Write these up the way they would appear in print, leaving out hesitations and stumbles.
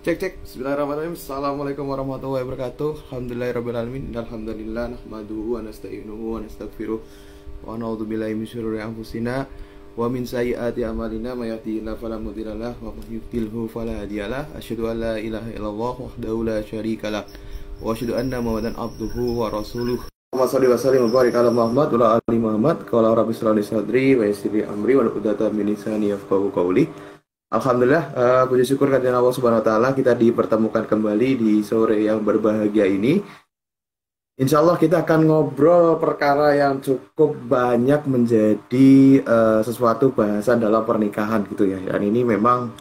Cek cek. Bismillahirrahmanirrahim. Assalamualaikum warahmatullahi wabarakatuh. Alhamdulillahirabbil alhamdulillah nahmaduhu wa nasta'inuhu wa nastaghfiruh wa na'udzubillahi min syururi anfusina wa min sayyiati a'malina may yahdihillahu fala mudhillalah wa may yudhlilhu fala hadiyalah. Asyhadu an la ilaha illallah wahdahu la syarikalah wa asyhadu anna Muhammadan abduhu wa rasuluh. Muhammad sallallahu alaihi wasallam wa barik ala Muhammad wa ala ali Muhammad. Qala rabbi shrah li sadri wa yassir li amri wa hlul 'uqdatam min lisani yafqahu qawli. Alhamdulillah, puji syukur kehadirat Allah Subhanahu wa taala, kita dipertemukan kembali di sore yang berbahagia ini. Insya Allah kita akan ngobrol perkara yang cukup banyak menjadi sesuatu bahasan dalam pernikahan gitu ya. Dan ini memang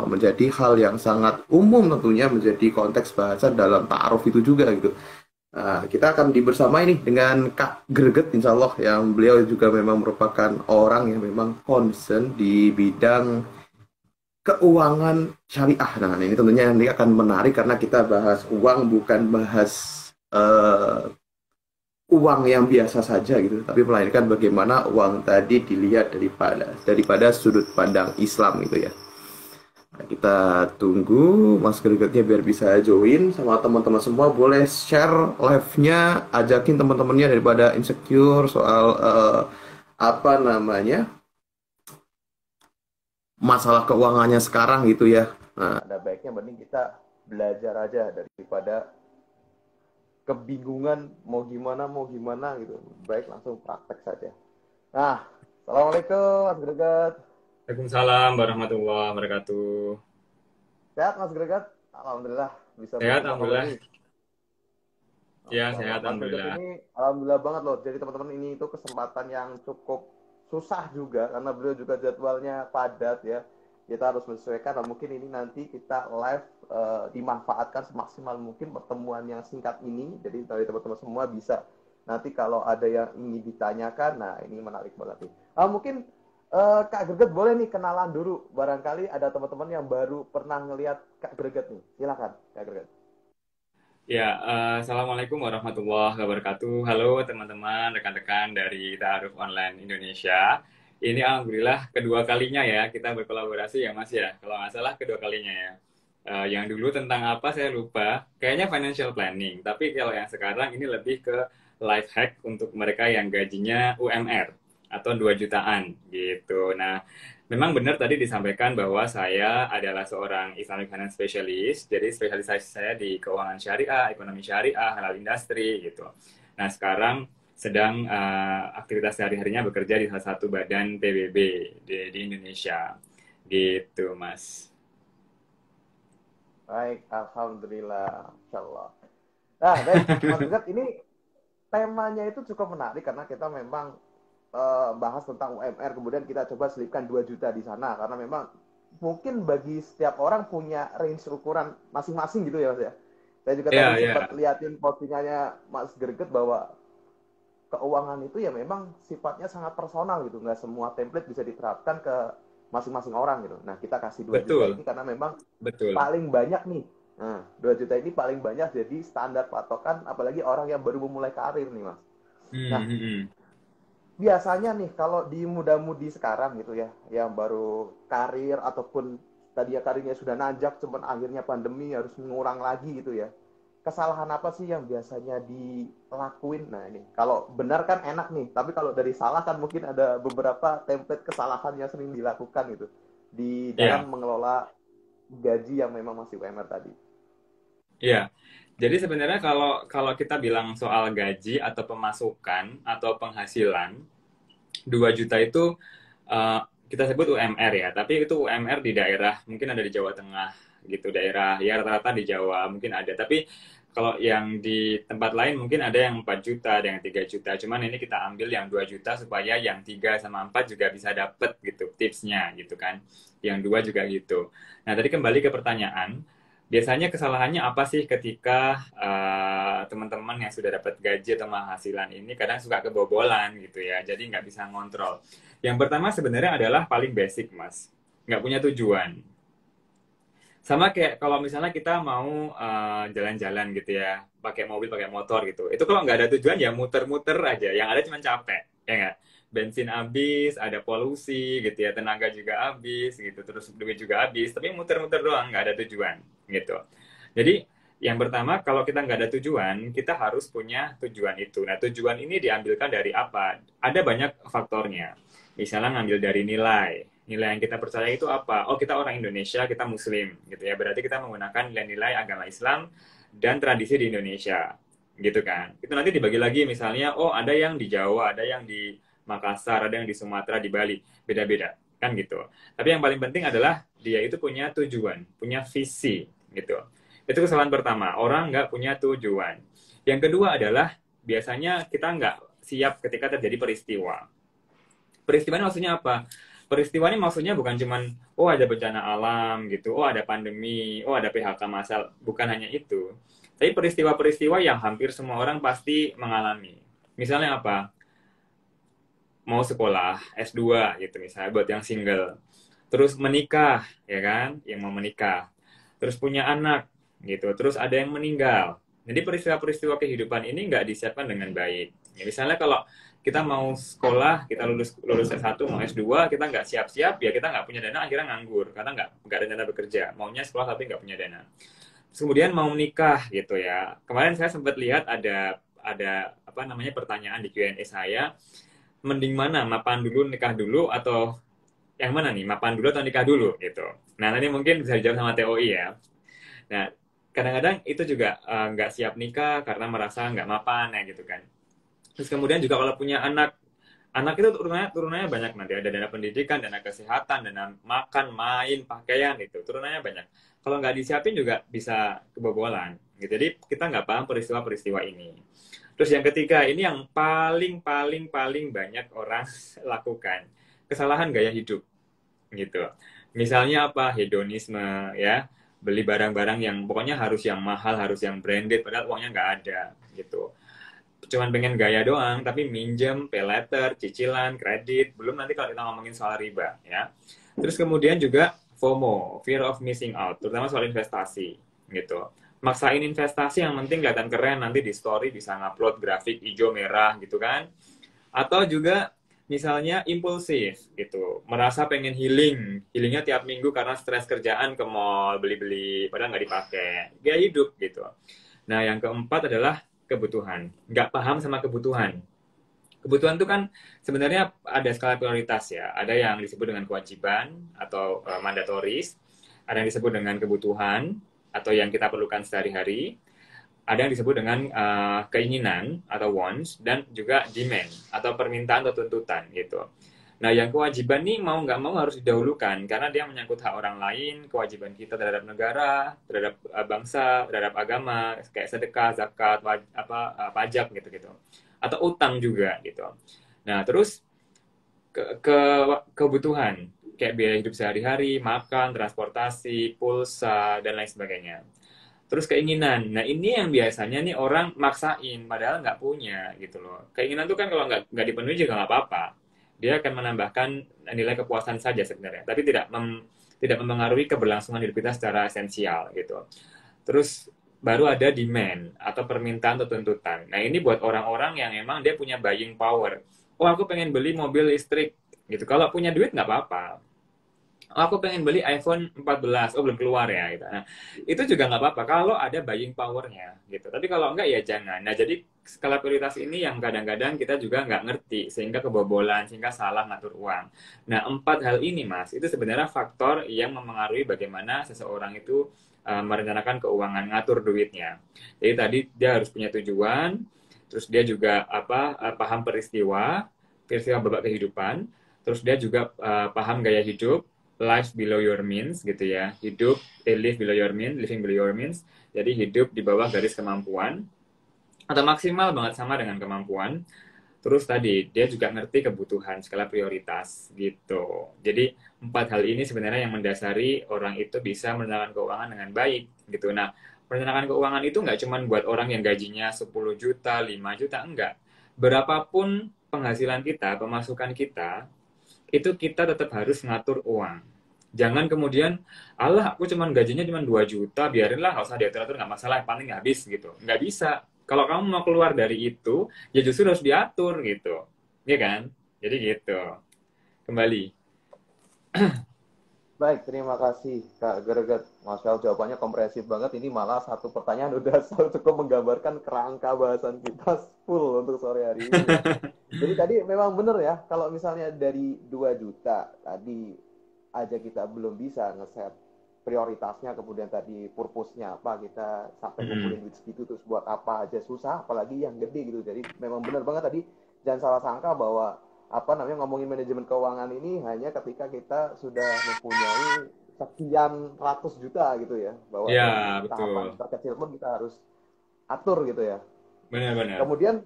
menjadi hal yang sangat umum tentunya, menjadi konteks bahasan dalam ta'aruf itu juga gitu. Kita akan bersama ini dengan Kak Greget, insya Allah, yang beliau juga memang merupakan orang yang memang concern di bidang keuangan syariah. Nah, ini tentunya nanti akan menarik karena kita bahas uang, bukan bahas uang yang biasa saja gitu, tapi melainkan bagaimana uang tadi dilihat daripada sudut pandang Islam gitu ya. Nah, kita tunggu Mas Gregetnya biar bisa join sama teman-teman semua. Boleh share live-nya, ajakin teman-temannya daripada insecure soal apa namanya, masalah keuangannya sekarang gitu ya. Nah, ada baiknya mending kita belajar aja daripada kebingungan mau gimana gitu. Baik langsung praktek saja. Nah, Assalamualaikum Mas Greget. Waalaikumsalam warahmatullahi wabarakatuh. Sehat Mas Greget? Alhamdulillah bisa Sehat, berjumpa alhamdulillah. kembali. Ya, Masya Allah. sehat, Mas Greget alhamdulillah. ini alhamdulillah banget loh. Jadi teman-teman, ini itu kesempatan yang cukup susah juga karena beliau juga jadwalnya padat ya. Kita harus menyesuaikan, dan mungkin ini nanti kita live dimanfaatkan semaksimal mungkin pertemuan yang singkat ini. Jadi dari teman-teman semua bisa nanti kalau ada yang ingin ditanyakan, nah ini menarik banget nih. Mungkin Kak Greget boleh nih kenalan dulu. Barangkali ada teman-teman yang baru pernah ngelihat Kak Greget nih. Silakan Kak Greget. Ya, Assalamualaikum warahmatullahi wabarakatuh. Halo teman-teman, rekan-rekan dari Ta'aruf Online Indonesia. Ini alhamdulillah kedua kalinya ya kita berkolaborasi ya Mas ya. Kalau nggak salah kedua kalinya ya. Yang dulu tentang apa saya lupa. Kayaknya financial planning. Tapi kalau yang sekarang ini lebih ke life hack untuk mereka yang gajinya UMR atau 2 jutaan gitu. Nah, memang benar tadi disampaikan bahwa saya adalah seorang Islamic Finance Specialist, jadi spesialisasi saya di keuangan syariah, ekonomi syariah, halal industri gitu. Nah, sekarang sedang aktivitas sehari-harinya bekerja di salah satu badan PBB di Indonesia. Gitu, Mas. Baik, alhamdulillah, insyaallah. Nah, baik, Mas Greget, ini temanya itu cukup menarik karena kita memang bahas tentang UMR, kemudian kita coba selipkan 2 juta di sana karena memang mungkin bagi setiap orang punya range ukuran masing-masing gitu ya Mas ya. Saya juga Iya, tadi iya. sempat liatin postingannya Mas Greget bahwa keuangan itu ya memang sifatnya sangat personal gitu, nggak semua template bisa diterapkan ke masing-masing orang gitu. Nah, kita kasih 2 juta Betul, ini karena memang betul. paling banyak nih. Nah, 2 juta ini paling banyak jadi standar patokan apalagi orang yang baru memulai karir nih Mas. Hmm, Nah, hmm, hmm. biasanya nih kalau di muda-mudi sekarang gitu ya, yang baru karir ataupun tadi ya karirnya sudah nanjak, cuman akhirnya pandemi harus mengurang lagi gitu ya. Kesalahan apa sih yang biasanya dilakuin? Nah ini, kalau benar kan enak nih, tapi kalau dari salah kan mungkin ada beberapa template kesalahan yang sering dilakukan gitu di Ya, dalam mengelola gaji yang memang masih UMR tadi. ya. Jadi sebenarnya kalau kalau kita bilang soal gaji atau pemasukan atau penghasilan, 2 juta itu eh, kita sebut UMR ya, tapi itu UMR di daerah, mungkin ada di Jawa Tengah gitu, daerah ya rata-rata di Jawa mungkin ada. Tapi Kalau yang di tempat lain mungkin ada yang 4 juta, ada yang 3 juta. Cuman ini kita ambil yang 2 juta supaya yang 3 sama 4 juga bisa dapet gitu tipsnya gitu kan. Yang 2 juga gitu. Nah, tadi kembali ke pertanyaan. Biasanya kesalahannya apa sih ketika teman-teman yang sudah dapat gaji atau penghasilan ini kadang suka kebobolan gitu ya. Jadi nggak bisa ngontrol. Yang pertama sebenarnya adalah paling basic, Mas. Nggak punya tujuan. Sama kayak kalau misalnya kita mau jalan-jalan gitu ya, pakai mobil, pakai motor gitu. Itu kalau nggak ada tujuan ya muter-muter aja. Yang ada cuma capek, ya nggak? Bensin habis, ada polusi gitu ya, tenaga juga habis gitu, terus duit juga habis. Tapi muter-muter doang, nggak ada tujuan gitu. Jadi yang pertama kalau kita nggak ada tujuan, kita harus punya tujuan itu. Nah tujuan ini diambilkan dari apa? Ada banyak faktornya. Misalnya ngambil dari nilai. Nilai yang kita percaya itu apa? Oh, kita orang Indonesia, kita Muslim, gitu ya. Berarti kita menggunakan nilai-nilai agama Islam dan tradisi di Indonesia, gitu kan. Itu nanti dibagi lagi, misalnya, oh ada yang di Jawa, ada yang di Makassar, ada yang di Sumatera, di Bali, beda-beda, kan gitu. Tapi yang paling penting adalah dia itu punya tujuan, punya visi, gitu. Itu kesalahan pertama, orang nggak punya tujuan. Yang kedua adalah, biasanya kita nggak siap ketika terjadi peristiwa. Peristiwa ini maksudnya apa? Peristiwa ini maksudnya bukan cuman oh ada bencana alam gitu, oh ada pandemi, oh ada PHK massal, bukan hanya itu. Tapi peristiwa-peristiwa yang hampir semua orang pasti mengalami. Misalnya apa? Mau sekolah S2 gitu misalnya buat yang single. Terus menikah, ya kan? Yang mau menikah. Terus punya anak gitu. Terus ada yang meninggal. Jadi peristiwa-peristiwa kehidupan ini nggak disiapkan dengan baik. Ya, misalnya kalau kita mau sekolah, kita lulus S1, mau S2, kita nggak siap-siap, ya kita nggak punya dana, akhirnya nganggur. Karena nggak ada dana bekerja. Maunya sekolah tapi nggak punya dana. Terus kemudian mau menikah gitu ya. Kemarin saya sempat lihat ada apa namanya pertanyaan di Q&A saya, mending mana, mapan dulu, nikah dulu, atau yang mana nih, mapan dulu atau nikah dulu gitu. Nah, nanti mungkin bisa dijawab sama TOI ya. Nah, kadang-kadang itu juga nggak siap nikah karena merasa nggak mapan ya gitu kan. Terus kemudian juga kalau punya anak, anak itu turunannya banyak nanti. Ada dana pendidikan, dana kesehatan, dana makan, main, pakaian itu. Turunannya banyak. Kalau nggak disiapin juga bisa kebobolan. Gitu. Jadi kita nggak paham peristiwa-peristiwa ini. Terus yang ketiga, ini yang paling banyak orang lakukan. Kesalahan gaya hidup. Gitu. Misalnya apa? Hedonisme ya. Beli barang-barang yang pokoknya harus yang mahal, harus yang branded, padahal uangnya nggak ada. Gitu. Cuman pengen gaya doang, tapi minjem, pay letter, cicilan, kredit, belum nanti kalau kita ngomongin soal riba, ya. Terus kemudian juga FOMO, fear of missing out, terutama soal investasi, gitu. Maksain investasi yang penting kelihatan keren, nanti di story bisa ngupload grafik hijau merah, gitu kan. Atau juga misalnya impulsif, gitu. Merasa pengen healingnya tiap minggu karena stres kerjaan ke mall, beli-beli, padahal nggak dipakai. Gaya hidup, gitu. Nah, yang keempat adalah kebutuhan. Nggak paham sama kebutuhan. Kebutuhan itu kan sebenarnya ada skala prioritas ya. Ada yang disebut dengan kewajiban atau mandatoris. Ada yang disebut dengan kebutuhan atau yang kita perlukan sehari-hari. Ada yang disebut dengan keinginan atau wants. Dan juga demand atau permintaan atau tuntutan gitu. Nah, yang kewajiban nih mau nggak mau harus didahulukan karena dia menyangkut hak orang lain, kewajiban kita terhadap negara, terhadap bangsa, terhadap agama, kayak sedekah, zakat, pajak gitu-gitu. Atau utang juga gitu. Nah, terus kebutuhan kayak biaya hidup sehari-hari, makan, transportasi, pulsa, dan lain sebagainya. Terus keinginan. Nah, ini yang biasanya nih orang maksain, padahal nggak punya gitu loh. Keinginan tuh kan kalau nggak dipenuhi juga nggak apa-apa. Dia akan menambahkan nilai kepuasan saja sebenarnya, tapi tidak mempengaruhi keberlangsungan hidup kita secara esensial gitu. Terus baru ada demand atau permintaan atau tuntutan. Nah ini buat orang-orang yang emang dia punya buying power. Oh aku pengen beli mobil listrik gitu. Kalau punya duit nggak apa-apa. Oh, aku pengen beli iPhone 14, oh belum keluar ya gitu. Nah, itu juga nggak apa-apa kalau ada buying powernya gitu. Tapi kalau enggak ya jangan. Nah, jadi skala prioritas ini yang kadang-kadang kita juga nggak ngerti sehingga kebobolan, sehingga salah ngatur uang. Nah, 4 hal ini Mas, itu sebenarnya faktor yang mempengaruhi bagaimana seseorang itu merencanakan keuangan, ngatur duitnya. Jadi tadi dia harus punya tujuan, terus dia juga paham peristiwa babak kehidupan, terus dia juga paham gaya hidup, life below your means gitu ya. Live below your means, living below your means. Jadi hidup di bawah garis kemampuan atau maksimal banget sama dengan kemampuan. Terus tadi dia juga ngerti kebutuhan skala prioritas gitu. Jadi 4 hal ini sebenarnya yang mendasari orang itu bisa merencanakan keuangan dengan baik gitu. Nah, perencanaan keuangan itu nggak cuma buat orang yang gajinya 10 juta, 5 juta, enggak. Berapapun penghasilan kita, pemasukan kita, itu kita tetap harus ngatur uang. Jangan kemudian, Allah aku cuman gajinya cuma 2 juta, biarinlah nggak usah diatur-atur, nggak masalah, paling habis gitu. Nggak bisa. Kalau kamu mau keluar dari itu, ya justru harus diatur gitu. Iya kan? Jadi gitu. Kembali. Baik, terima kasih Kak Greget. Masya Allah, jawabannya komprehensif banget. Ini malah satu pertanyaan udah cukup menggambarkan kerangka bahasan kita full untuk sore hari ini ya. Jadi tadi memang benar ya, kalau misalnya dari 2 juta tadi aja kita belum bisa ngeset prioritasnya, kemudian tadi purpose-nya apa, kita sampai ngumpulin duit segitu terus buat apa aja susah, apalagi yang gede gitu. Jadi memang benar banget tadi, jangan salah sangka bahwa apa namanya ngomongin manajemen keuangan ini hanya ketika kita sudah mempunyai sekian ratus juta gitu ya, bahwa Ya, dari tahapan betul. terkecil pun kita harus atur gitu ya. Benar-benar. Kemudian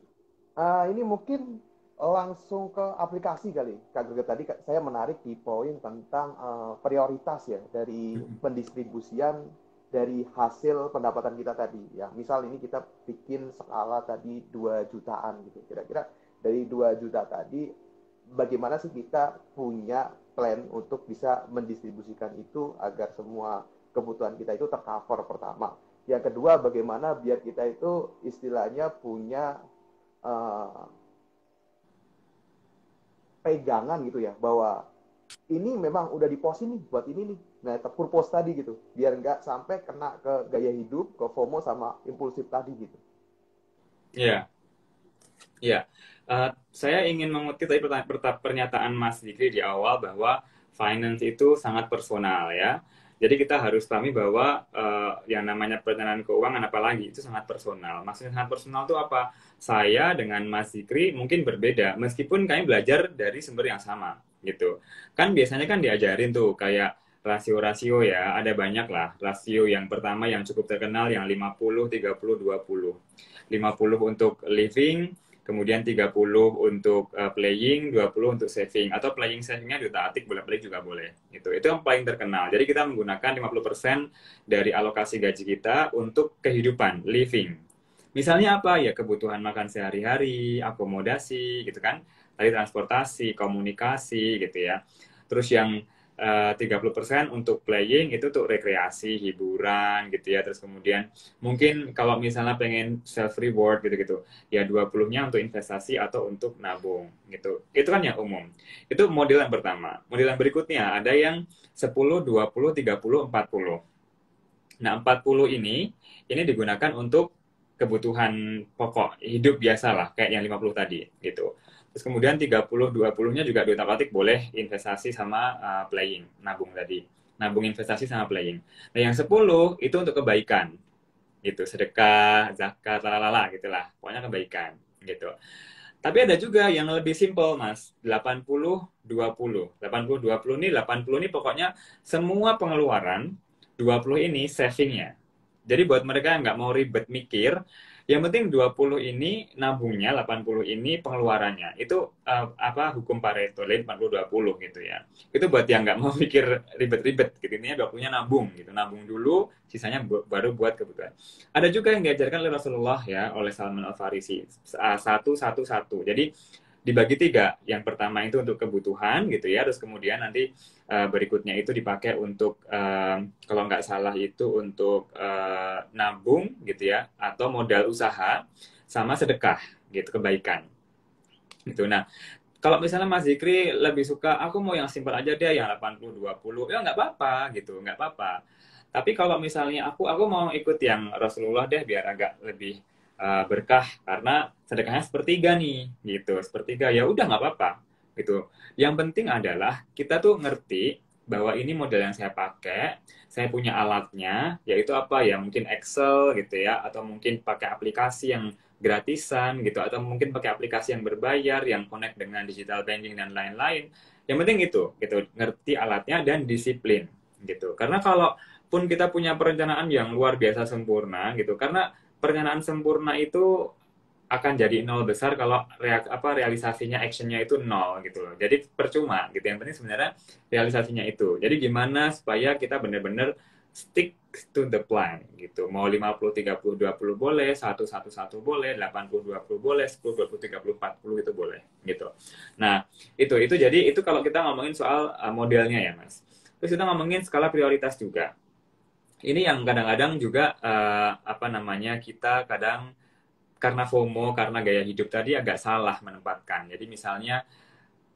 ini mungkin langsung ke aplikasi kali. Kak Greget, tadi saya menarik di poin tentang prioritas ya dari pendistribusian dari hasil pendapatan kita tadi. Ya, misal ini kita bikin skala tadi 2 jutaan gitu. Kira-kira dari 2 juta tadi bagaimana sih kita punya plan untuk bisa mendistribusikan itu agar semua kebutuhan kita itu tercover pertama. Yang kedua, bagaimana biar kita itu istilahnya punya uh, pegangan gitu ya, bahwa ini memang udah di pos ini buat ini nih. Nah, purpose tadi gitu, biar nggak sampai kena ke gaya hidup, ke FOMO sama impulsif tadi gitu. Iya. Ya, saya ingin mengutip tadi pernyataan Mas Dikri di awal bahwa finance itu sangat personal ya. Jadi kita harus pahami bahwa yang namanya perencanaan keuangan apalagi itu sangat personal. Maksudnya sangat personal itu apa? Saya dengan Mas Dikri mungkin berbeda, meskipun kami belajar dari sumber yang sama gitu. Kan biasanya kan diajarin tuh kayak rasio-rasio ya, ada banyak lah. Rasio yang pertama yang cukup terkenal yang 50, 30, 20. 50 untuk living, kemudian 30 untuk playing, 20 untuk saving. Atau playing savingnya diutak-atik bolak-balik juga boleh. Itu yang paling terkenal. Jadi kita menggunakan 50% dari alokasi gaji kita untuk kehidupan, living. Misalnya apa? Ya kebutuhan makan sehari-hari, akomodasi, gitu kan. Tadi transportasi, komunikasi, gitu ya. Terus yang 30% untuk playing itu untuk rekreasi, hiburan gitu ya. Terus kemudian mungkin kalau misalnya pengen self reward gitu-gitu, ya 20-nya untuk investasi atau untuk nabung gitu. Itu kan yang umum. Itu model yang pertama. Model yang berikutnya ada yang 10, 20, 30, 40. Nah, 40 ini digunakan untuk kebutuhan pokok hidup biasa lah, kayak yang 50 tadi gitu. Terus kemudian 30, 20-nya juga duit boleh investasi sama playing, nabung tadi. Nabung investasi sama playing. Nah, yang 10 itu untuk kebaikan. Gitu, sedekah, zakat, lalala gitu lah. Pokoknya kebaikan gitu. Tapi ada juga yang lebih simple, Mas. 80, 20. 80, 20 nih, 80 nih pokoknya semua pengeluaran, 20 ini savingnya. Jadi buat mereka yang nggak mau ribet mikir, yang penting 20 ini nabungnya, 80 ini pengeluarannya. Itu apa hukum Pareto, 80-20 gitu ya. Itu buat yang nggak mau mikir ribet-ribet gitu. Intinya 20-nya nabung gitu. Nabung dulu, sisanya baru buat kebutuhan. Ada juga yang diajarkan oleh Rasulullah ya, oleh Salman Al-Farisi. Satu, satu, satu. Jadi dibagi tiga. Yang pertama itu untuk kebutuhan gitu ya, terus kemudian nanti berikutnya itu dipakai untuk kalau nggak salah itu untuk nabung gitu ya, atau modal usaha sama sedekah gitu, kebaikan gitu. Nah, kalau misalnya Mas Zikri lebih suka, aku mau yang simpel aja deh, yang 80-20, ya nggak apa-apa gitu, nggak apa-apa. Tapi kalau misalnya aku mau ikut yang Rasulullah deh, biar agak lebih berkah, karena sedekahnya sepertiga nih, gitu, sepertiga, ya udah nggak apa-apa, gitu. Yang penting adalah kita tuh ngerti bahwa ini model yang saya pakai, saya punya alatnya, yaitu apa ya, mungkin Excel gitu ya, atau mungkin pakai aplikasi yang gratisan gitu, atau mungkin pakai aplikasi yang berbayar, yang connect dengan digital banking dan lain-lain. Yang penting itu, gitu, ngerti alatnya dan disiplin, gitu. Karena kalau pun kita punya perencanaan yang luar biasa sempurna, gitu, karena perencanaan sempurna itu akan jadi nol besar kalau realisasinya, actionnya itu nol gitu loh. Jadi percuma gitu. Yang penting sebenarnya realisasinya itu. Jadi gimana supaya kita benar-benar stick to the plan gitu. Mau 50-30-20 boleh, 1-1-1 boleh, 80-20 boleh, 10-20-30-40 itu boleh gitu. Nah, itu jadi itu kalau kita ngomongin soal modelnya ya, Mas. Terus kita ngomongin skala prioritas juga. Ini yang kadang-kadang juga kita kadang karena FOMO, karena gaya hidup tadi agak salah menempatkan. Jadi misalnya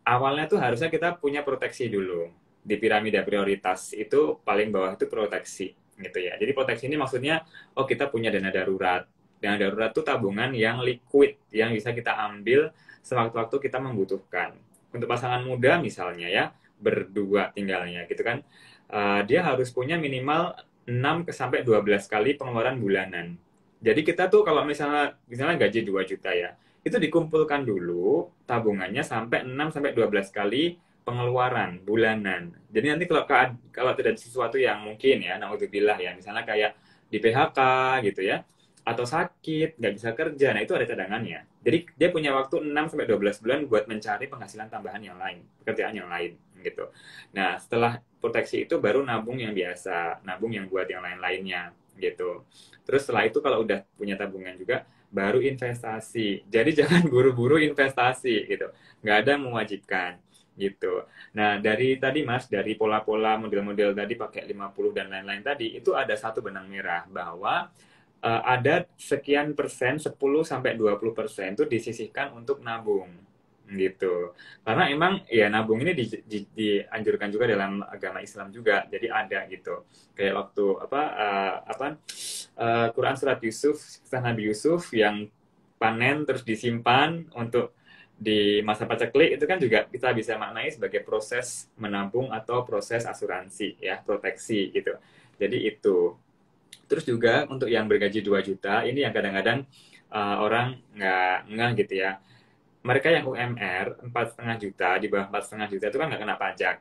awalnya tuh harusnya kita punya proteksi dulu. Di piramida prioritas itu paling bawah itu proteksi gitu ya. Jadi proteksi ini maksudnya kita punya dana darurat. Dana darurat itu tabungan yang liquid yang bisa kita ambil sewaktu-waktu kita membutuhkan. Untuk pasangan muda misalnya ya, berdua tinggalnya gitu kan. Dia harus punya minimal 6-12 kali pengeluaran bulanan. Jadi kita tuh kalau misalnya gaji 2 juta ya, itu dikumpulkan dulu tabungannya sampai 6-12 kali pengeluaran bulanan. Jadi nanti kalau tidak sesuatu yang mungkin ya, naudzubillah ya, misalnya kayak di PHK gitu ya, atau sakit, nggak bisa kerja, nah itu ada cadangannya. Jadi dia punya waktu 6-12 bulan buat mencari penghasilan tambahan yang lain, pekerjaan yang lain gitu. Nah, setelah proteksi itu baru nabung yang biasa, nabung yang buat yang lain-lainnya gitu. Terus setelah itu kalau udah punya tabungan juga, baru investasi. Jadi jangan buru-buru investasi gitu. Nggak ada mewajibkan gitu. Nah, dari tadi Mas, dari pola-pola model-model tadi pakai 50 dan lain-lain tadi, itu ada satu benang merah bahwa ada sekian persen, 10-20% itu disisihkan untuk nabung gitu. Karena emang ya nabung ini dianjurkan juga dalam agama Islam juga. Jadi ada gitu. Kayak waktu Quran surat Yusuf, kisah Nabi Yusuf yang panen terus disimpan untuk di masa paceklik, itu kan juga kita bisa maknai sebagai proses menabung atau proses asuransi ya, proteksi gitu. Jadi itu. Terus juga untuk yang bergaji 2 juta, ini yang kadang-kadang orang nggak gitu ya. Mereka yang UMR 4,5 juta, di bawah 4,5 juta itu kan nggak kena pajak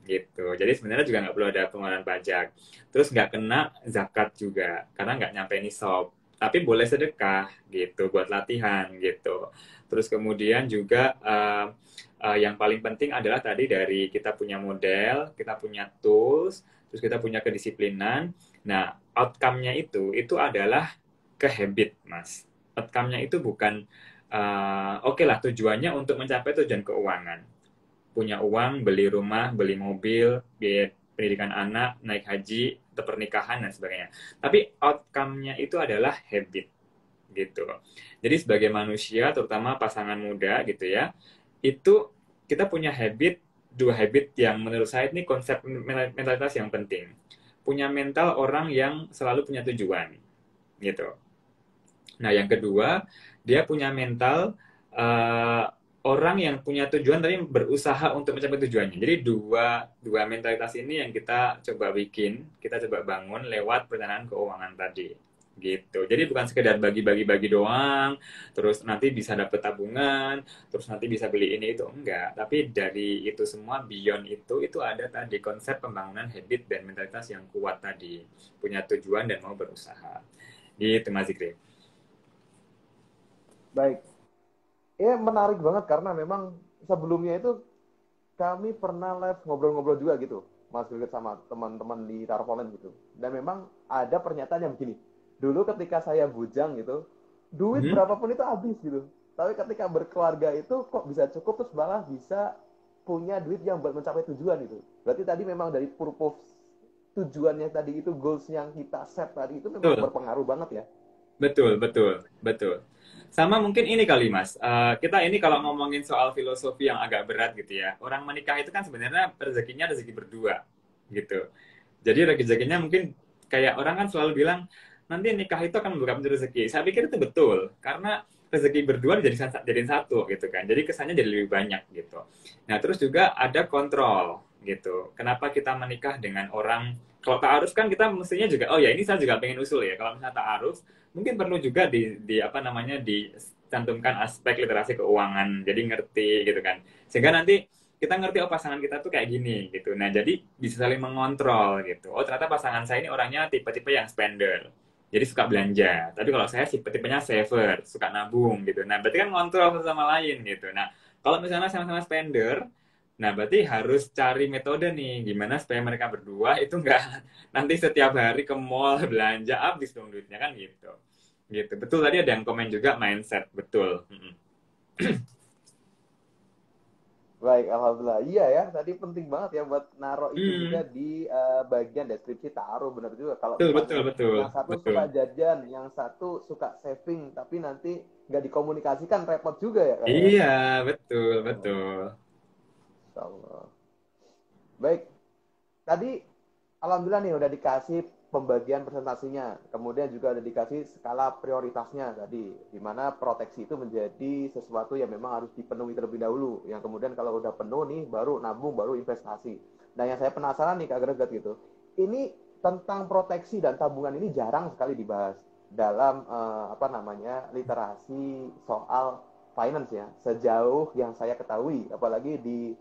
gitu. Jadi sebenarnya juga nggak perlu ada pengeluaran pajak. Terus nggak kena zakat juga, karena nggak nyampe nisab. Tapi boleh sedekah gitu, buat latihan gitu. Terus kemudian juga yang paling penting adalah tadi dari kita punya model, kita punya tools, terus kita punya kedisiplinan. Nah, outcome-nya itu adalah ke habit, Mas. Outcome-nya itu bukan oke lah tujuannya untuk mencapai tujuan keuangan. Punya uang, beli rumah, beli mobil, biaya pendidikan anak, naik haji, atau pernikahan dan sebagainya. Tapi outcome-nya itu adalah habit gitu. Jadi sebagai manusia, terutama pasangan muda gitu ya, itu kita punya habit, dua habit yang menurut saya ini konsep mentalitas yang penting. Punya mental orang yang selalu punya tujuan gitu. Nah, yang kedua, dia punya mental orang yang punya tujuan tapi berusaha untuk mencapai tujuannya. Jadi dua mentalitas ini yang kita coba bikin, kita coba bangun lewat perencanaan keuangan tadi. Gitu. Jadi bukan sekedar bagi-bagi doang, terus nanti bisa dapet tabungan, terus nanti bisa beli ini itu, enggak. Tapi dari itu semua, beyond itu ada tadi konsep pembangunan habit dan mentalitas yang kuat tadi. Punya tujuan dan mau berusaha. Gitu Mas Zikri. Baik. Ya menarik banget karena memang sebelumnya itu kami pernah live ngobrol-ngobrol juga gitu, Mas Gilgit sama teman-teman di Tarvolen gitu. Dan memang ada pernyataan yang begini, dulu ketika saya bujang gitu, duit berapapun itu habis gitu. Tapi ketika berkeluarga itu kok bisa cukup, terus malah bisa punya duit yang buat mencapai tujuan itu. Berarti tadi memang dari purpose tujuannya tadi itu, goals yang kita set tadi itu memang Betul. berpengaruh banget ya. Betul. Sama mungkin ini kali Mas, kita ini kalau ngomongin soal filosofi yang agak berat gitu ya, orang menikah itu kan sebenarnya rezekinya rezeki berdua gitu. Jadi rezekinya mungkin kayak orang kan selalu bilang, nanti nikah itu akan membuka pintu rezeki. Saya pikir itu betul, karena rezeki berdua jadiin satu gitu kan. Jadi kesannya jadi lebih banyak gitu. Nah terus juga ada kontrol gitu. Kenapa kita menikah dengan orang, kalau ta'aruf kan kita mestinya juga, oh ya ini saya juga pengen usul ya, kalau misalnya ta'aruf, mungkin perlu juga di apa namanya dicantumkan aspek literasi keuangan, jadi ngerti gitu kan, sehingga nanti kita ngerti oh pasangan kita tuh kayak gini gitu. Nah jadi bisa saling mengontrol gitu. Oh ternyata pasangan saya ini orangnya tipe-tipe yang spender, jadi suka belanja. Tapi kalau saya tipe-tipenya saver, suka nabung gitu. Nah berarti kan ngontrol satu sama lain gitu. Nah kalau misalnya sama-sama spender, nah berarti harus cari metode nih gimana supaya mereka berdua itu nggak nanti setiap hari ke mall belanja habis dong duitnya kan gitu. Gitu. Betul tadi ada yang komen juga mindset, betul. Baik, alhamdulillah. Iya ya, tadi penting banget ya buat naruh itu juga Hmm, di bagian deskripsi taruh. Benar juga. Kalau betul betul misalnya betul yang satu betul. suka jajan, yang satu suka saving, tapi nanti nggak dikomunikasikan, repot juga ya kak ya. Iya, betul Hmm, betul. Insya Allah. Baik, tadi alhamdulillah nih udah dikasih pembagian presentasinya, kemudian juga udah dikasih skala prioritasnya tadi, di mana proteksi itu menjadi sesuatu yang memang harus dipenuhi terlebih dahulu. Yang kemudian kalau udah penuh nih, baru nabung, baru investasi. Nah yang saya penasaran nih Kak Greget gitu, ini tentang proteksi dan tabungan ini jarang sekali dibahas dalam apa namanya literasi soal finance ya. Sejauh yang saya ketahui, apalagi di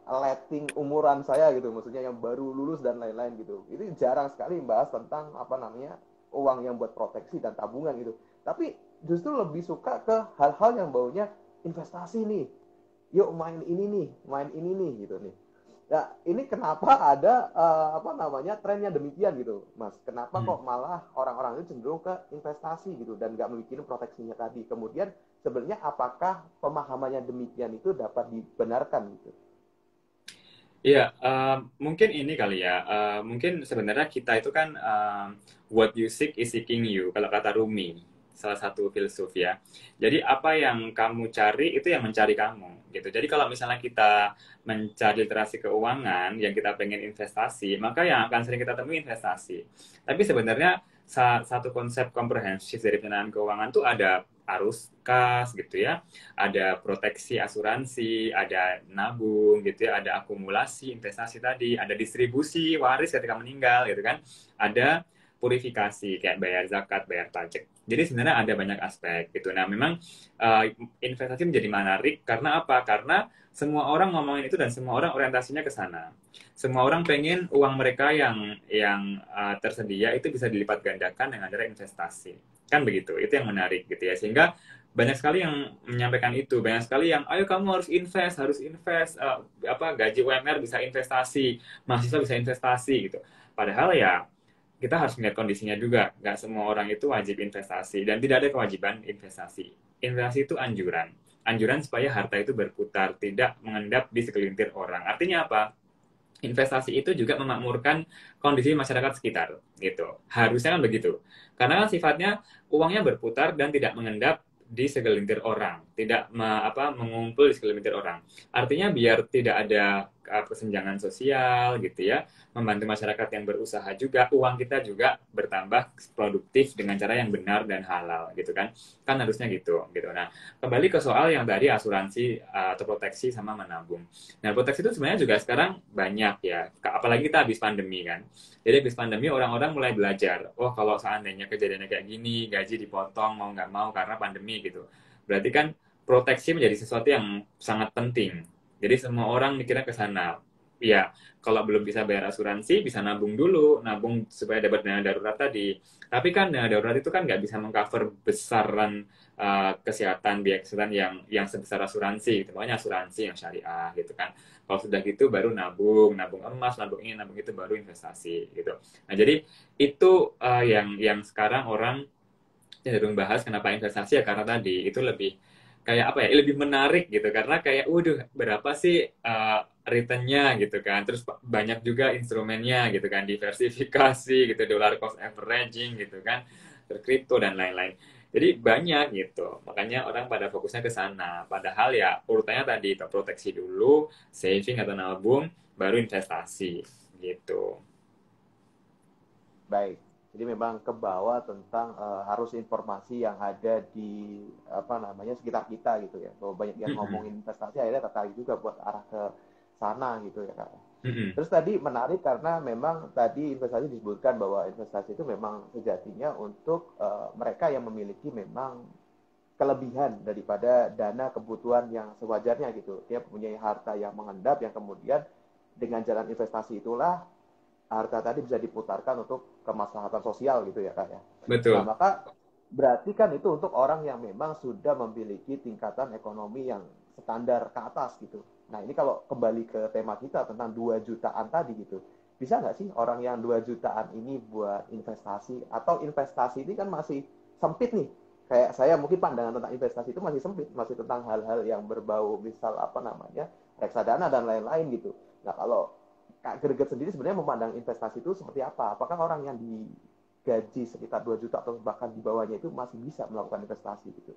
letting umuran saya gitu, maksudnya yang baru lulus dan lain-lain gitu, itu jarang sekali membahas tentang apa namanya uang yang buat proteksi dan tabungan gitu. Tapi justru lebih suka ke hal-hal yang baunya investasi nih, yuk main ini nih, main ini nih gitu nih. Nah, ini kenapa ada apa namanya trennya demikian gitu, Mas? Kenapa Hmm. kok malah orang-orang itu cenderung ke investasi gitu dan nggak mikirin proteksinya tadi? Kemudian sebenarnya apakah pemahamannya demikian itu dapat dibenarkan gitu? Iya, mungkin ini kali ya. Mungkin sebenarnya kita itu kan what you seek is seeking you. Kalau kata Rumi, salah satu filsuf ya. Jadi apa yang kamu cari itu yang mencari kamu, gitu. Jadi kalau misalnya kita mencari literasi keuangan, yang kita pengen investasi, maka yang akan sering kita temui investasi. Tapi sebenarnya satu konsep komprehensif dari pendanaan keuangan tuh ada arus kas gitu ya, ada proteksi asuransi, ada nabung gitu ya, ada akumulasi investasi tadi, ada distribusi waris ketika meninggal gitu kan, ada purifikasi kayak bayar zakat, bayar pajak. Jadi sebenarnya ada banyak aspek gitu. Nah, memang uh, investasi menjadi menarik karena apa? Karena semua orang ngomongin itu dan semua orang orientasinya ke sana. Semua orang pengen uang mereka yang tersedia itu bisa dilipat gandakan dengan cara investasi. Kan begitu. Itu yang menarik gitu ya. Sehingga banyak sekali yang menyampaikan itu, banyak sekali yang ayo kamu harus invest, apa gaji UMR bisa investasi, mahasiswa bisa investasi gitu. Padahal ya kita harus melihat kondisinya juga, nggak semua orang itu wajib investasi dan tidak ada kewajiban investasi. Investasi itu anjuran, anjuran supaya harta itu berputar, tidak mengendap di segelintir orang. Artinya apa? Investasi itu juga memakmurkan kondisi masyarakat sekitar gitu. Harusnya kan begitu. Karena kan sifatnya uangnya berputar dan tidak mengendap di segelintir orang, tidak mengumpul di segelintir orang. Artinya biar tidak ada kesenjangan sosial gitu ya, membantu masyarakat yang berusaha juga, uang kita juga bertambah produktif dengan cara yang benar dan halal gitu kan. Kan harusnya gitu gitu. Nah, kembali ke soal yang tadi asuransi atau proteksi sama menabung. Nah, proteksi itu sebenarnya juga sekarang banyak ya, apalagi kita habis pandemi kan. Jadi habis pandemi orang-orang mulai belajar, oh kalau seandainya kejadiannya kayak gini, gaji dipotong mau nggak mau karena pandemi gitu. Berarti kan proteksi menjadi sesuatu yang sangat penting. Jadi semua orang mikirnya ke sana. Ya, kalau belum bisa bayar asuransi, bisa nabung dulu, nabung supaya dapat dana darurat tadi. Tapi kan dana darurat itu kan nggak bisa mengcover besaran kesehatan, biaya kesehatan yang sebesar asuransi gitu. Makanya asuransi yang syariah gitu kan. Kalau sudah gitu baru nabung, nabung emas, nabung ini, nabung itu baru investasi gitu. Nah, jadi itu yang sekarang orang cenderung bahas kenapa investasi ya karena tadi itu lebih kayak apa ya, lebih menarik gitu karena kayak waduh berapa sih returnnya gitu kan, terus banyak juga instrumennya gitu kan, diversifikasi gitu, dollar cost averaging gitu kan, terus kripto dan lain-lain. Jadi banyak gitu, makanya orang pada fokusnya ke sana. Padahal ya urutannya tadi, proteksi dulu, saving atau nabung, baru investasi gitu. Baik. Jadi memang ke bawah tentang arus informasi yang ada di apa namanya sekitar kita gitu ya. Bahwa banyak yang ngomongin investasi akhirnya tertarik juga buat arah ke sana gitu ya Kak. Mm-mm. Terus tadi menarik karena memang tadi investasi disebutkan bahwa investasi itu memang sejatinya untuk mereka yang memiliki memang kelebihan daripada dana kebutuhan yang sewajarnya gitu. Dia mempunyai harta yang mengendap yang kemudian dengan jalan investasi itulah harta tadi bisa diputarkan untuk kemaslahatan sosial gitu ya Kak ya. Nah, Betul. maka berarti kan itu untuk orang yang memang sudah memiliki tingkatan ekonomi yang standar ke atas gitu. Nah, ini kalau kembali ke tema kita tentang 2 jutaan tadi gitu. Bisa nggak sih orang yang 2 jutaan ini buat investasi? Atau investasi ini kan masih sempit nih. Kayak saya mungkin pandangan tentang investasi itu masih sempit. Masih tentang hal-hal yang berbau misal apa namanya, reksadana dan lain-lain gitu. Nah, kalau Kak Greget sendiri sebenarnya memandang investasi itu seperti apa? Apakah orang yang digaji sekitar 2 juta atau bahkan di bawahnya itu masih bisa melakukan investasi gitu?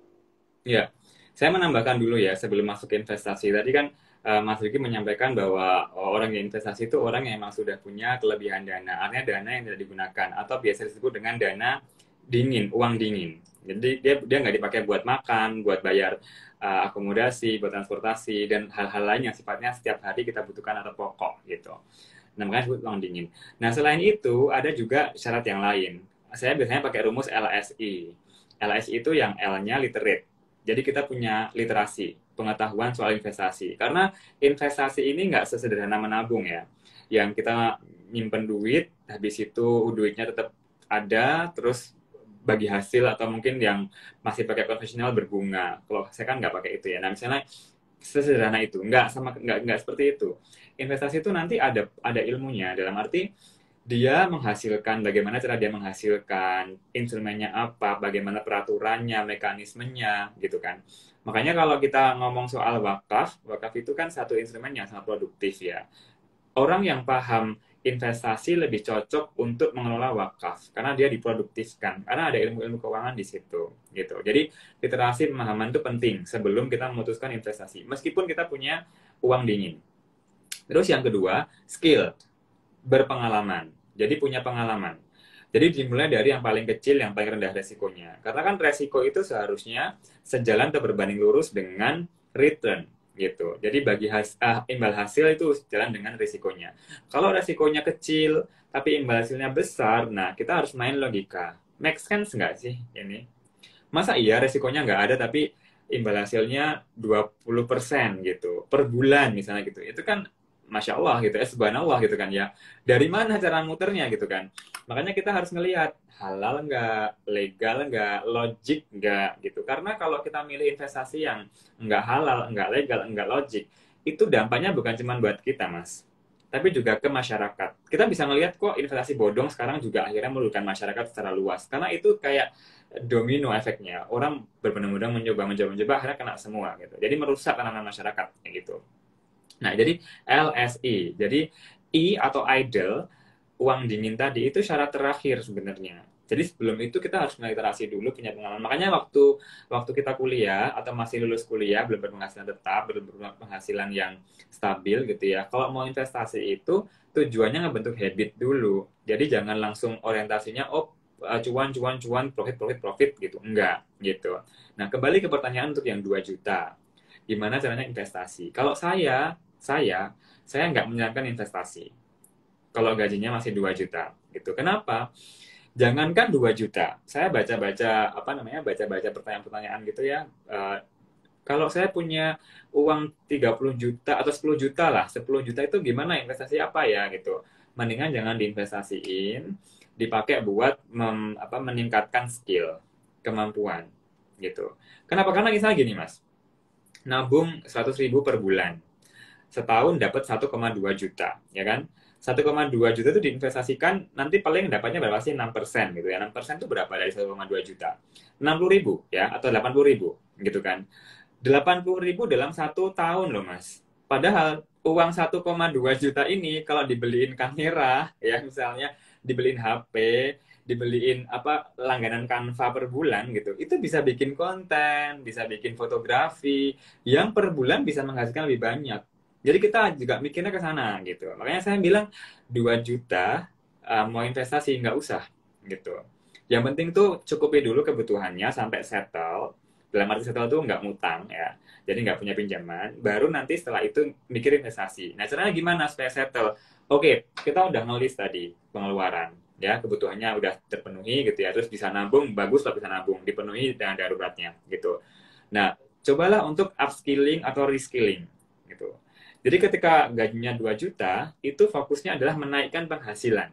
Ya, saya menambahkan dulu ya sebelum masuk ke investasi. Tadi kan Mas Vicky menyampaikan bahwa orang yang investasi itu orang yang memang sudah punya kelebihan dana. Artinya dana yang tidak digunakan atau biasa disebut dengan dana dingin, uang dingin. Jadi dia nggak dipakai buat makan, buat bayar akomodasi, buat transportasi dan hal-hal lain yang sifatnya setiap hari kita butuhkan atau pokok gitu. Nah, makanya disebut uang dingin. Nah, selain itu ada juga syarat yang lain. Saya biasanya pakai rumus LSI. LSI itu yang L-nya literate. Jadi kita punya literasi, pengetahuan soal investasi. Karena investasi ini nggak sesederhana menabung ya. Yang kita nyimpen duit, habis itu duitnya tetap ada, terus bagi hasil atau mungkin yang masih pakai konvensional berbunga. Kalau saya kan nggak pakai itu ya. Nah misalnya sesederhana itu, nggak seperti itu. Investasi itu nanti ada ilmunya dalam arti dia menghasilkan, bagaimana cara dia menghasilkan, instrumennya apa, bagaimana peraturannya, mekanismenya, gitu kan. Makanya kalau kita ngomong soal wakaf, wakaf itu kan satu instrumen yang sangat produktif ya. Orang yang paham investasi lebih cocok untuk mengelola wakaf karena dia diproduktifkan, karena ada ilmu-ilmu keuangan di situ, gitu. Jadi literasi pemahaman itu penting sebelum kita memutuskan investasi, meskipun kita punya uang dingin. Terus yang kedua, skill, berpengalaman. Jadi punya pengalaman. Jadi dimulai dari yang paling kecil, yang paling rendah resikonya. Karena kan resiko itu seharusnya sejalan atau berbanding lurus dengan return gitu. Jadi imbal hasil itu sejalan dengan risikonya. Kalau resikonya kecil tapi imbal hasilnya besar, nah kita harus main logika. Make sense nggak sih ini? Masa iya resikonya nggak ada tapi imbal hasilnya 20% gitu per bulan misalnya gitu. Itu kan Masya Allah gitu ya, subhanallah gitu kan ya. Dari mana cara muternya gitu kan. Makanya kita harus ngelihat halal nggak, legal nggak, logik nggak gitu. Karena kalau kita milih investasi yang nggak halal, nggak legal, nggak logik, itu dampaknya bukan cuma buat kita mas, tapi juga ke masyarakat. Kita bisa ngelihat kok investasi bodong sekarang juga akhirnya merugikan masyarakat secara luas. Karena itu kayak domino efeknya. Orang berbondong-bondong mencoba, akhirnya kena semua gitu. Jadi merusak tanaman masyarakat kayak gitu. Nah, jadi LSI. Jadi I atau idle, uang dingin tadi itu syarat terakhir sebenarnya. Jadi sebelum itu kita harus literasi dulu, punya pengalaman. Makanya waktu waktu kita kuliah atau masih lulus kuliah, belum berpenghasilan tetap, belum berpenghasilan yang stabil gitu ya. Kalau mau investasi itu tujuannya ngebentuk habit dulu. Jadi jangan langsung orientasinya cuan cuan cuan profit profit profit gitu. Enggak gitu. Nah, kembali ke pertanyaan untuk yang 2 juta. Gimana caranya investasi? Kalau saya nggak menyarankan investasi kalau gajinya masih 2 juta gitu. Kenapa? Jangankan 2 juta. Saya baca-baca apa namanya? Baca-baca pertanyaan-pertanyaan gitu ya. Kalau saya punya uang 30 juta atau 10 juta lah, 10 juta itu gimana investasi apa ya gitu. Mendingan jangan diinvestasiin, dipakai buat meningkatkan skill, kemampuan gitu. Kenapa? Karena misalnya gini, Mas. Nabung 100.000 per bulan setahun dapat 1,2 juta, ya kan? 1,2 juta itu diinvestasikan, nanti paling dapatnya berapa sih? 6% gitu ya. 6% itu berapa dari 1,2 juta? 60.000 ya, atau 80.000 gitu kan. 80.000 dalam 1 tahun loh mas. Padahal uang 1,2 juta ini kalau dibeliin kamera, ya misalnya dibeliin HP, dibeliin langganan Canva per bulan gitu, itu bisa bikin konten, bisa bikin fotografi, yang per bulan bisa menghasilkan lebih banyak. Jadi kita juga mikirnya ke sana gitu. Makanya saya bilang 2 juta mau investasi nggak usah gitu. Yang penting tuh cukupi dulu kebutuhannya sampai settle. dalam arti settle tuh nggak ngutang ya, jadi nggak punya pinjaman, baru nanti setelah itu mikir investasi. Nah, caranya gimana supaya settle? Oke, kita udah ngelis tadi pengeluaran, ya kebutuhannya udah terpenuhi gitu ya, terus bisa nabung, bagus lah bisa nabung, dipenuhi dengan daruratnya gitu. Nah, cobalah untuk upskilling atau reskilling gitu. Jadi ketika gajinya 2 juta, itu fokusnya adalah menaikkan penghasilan.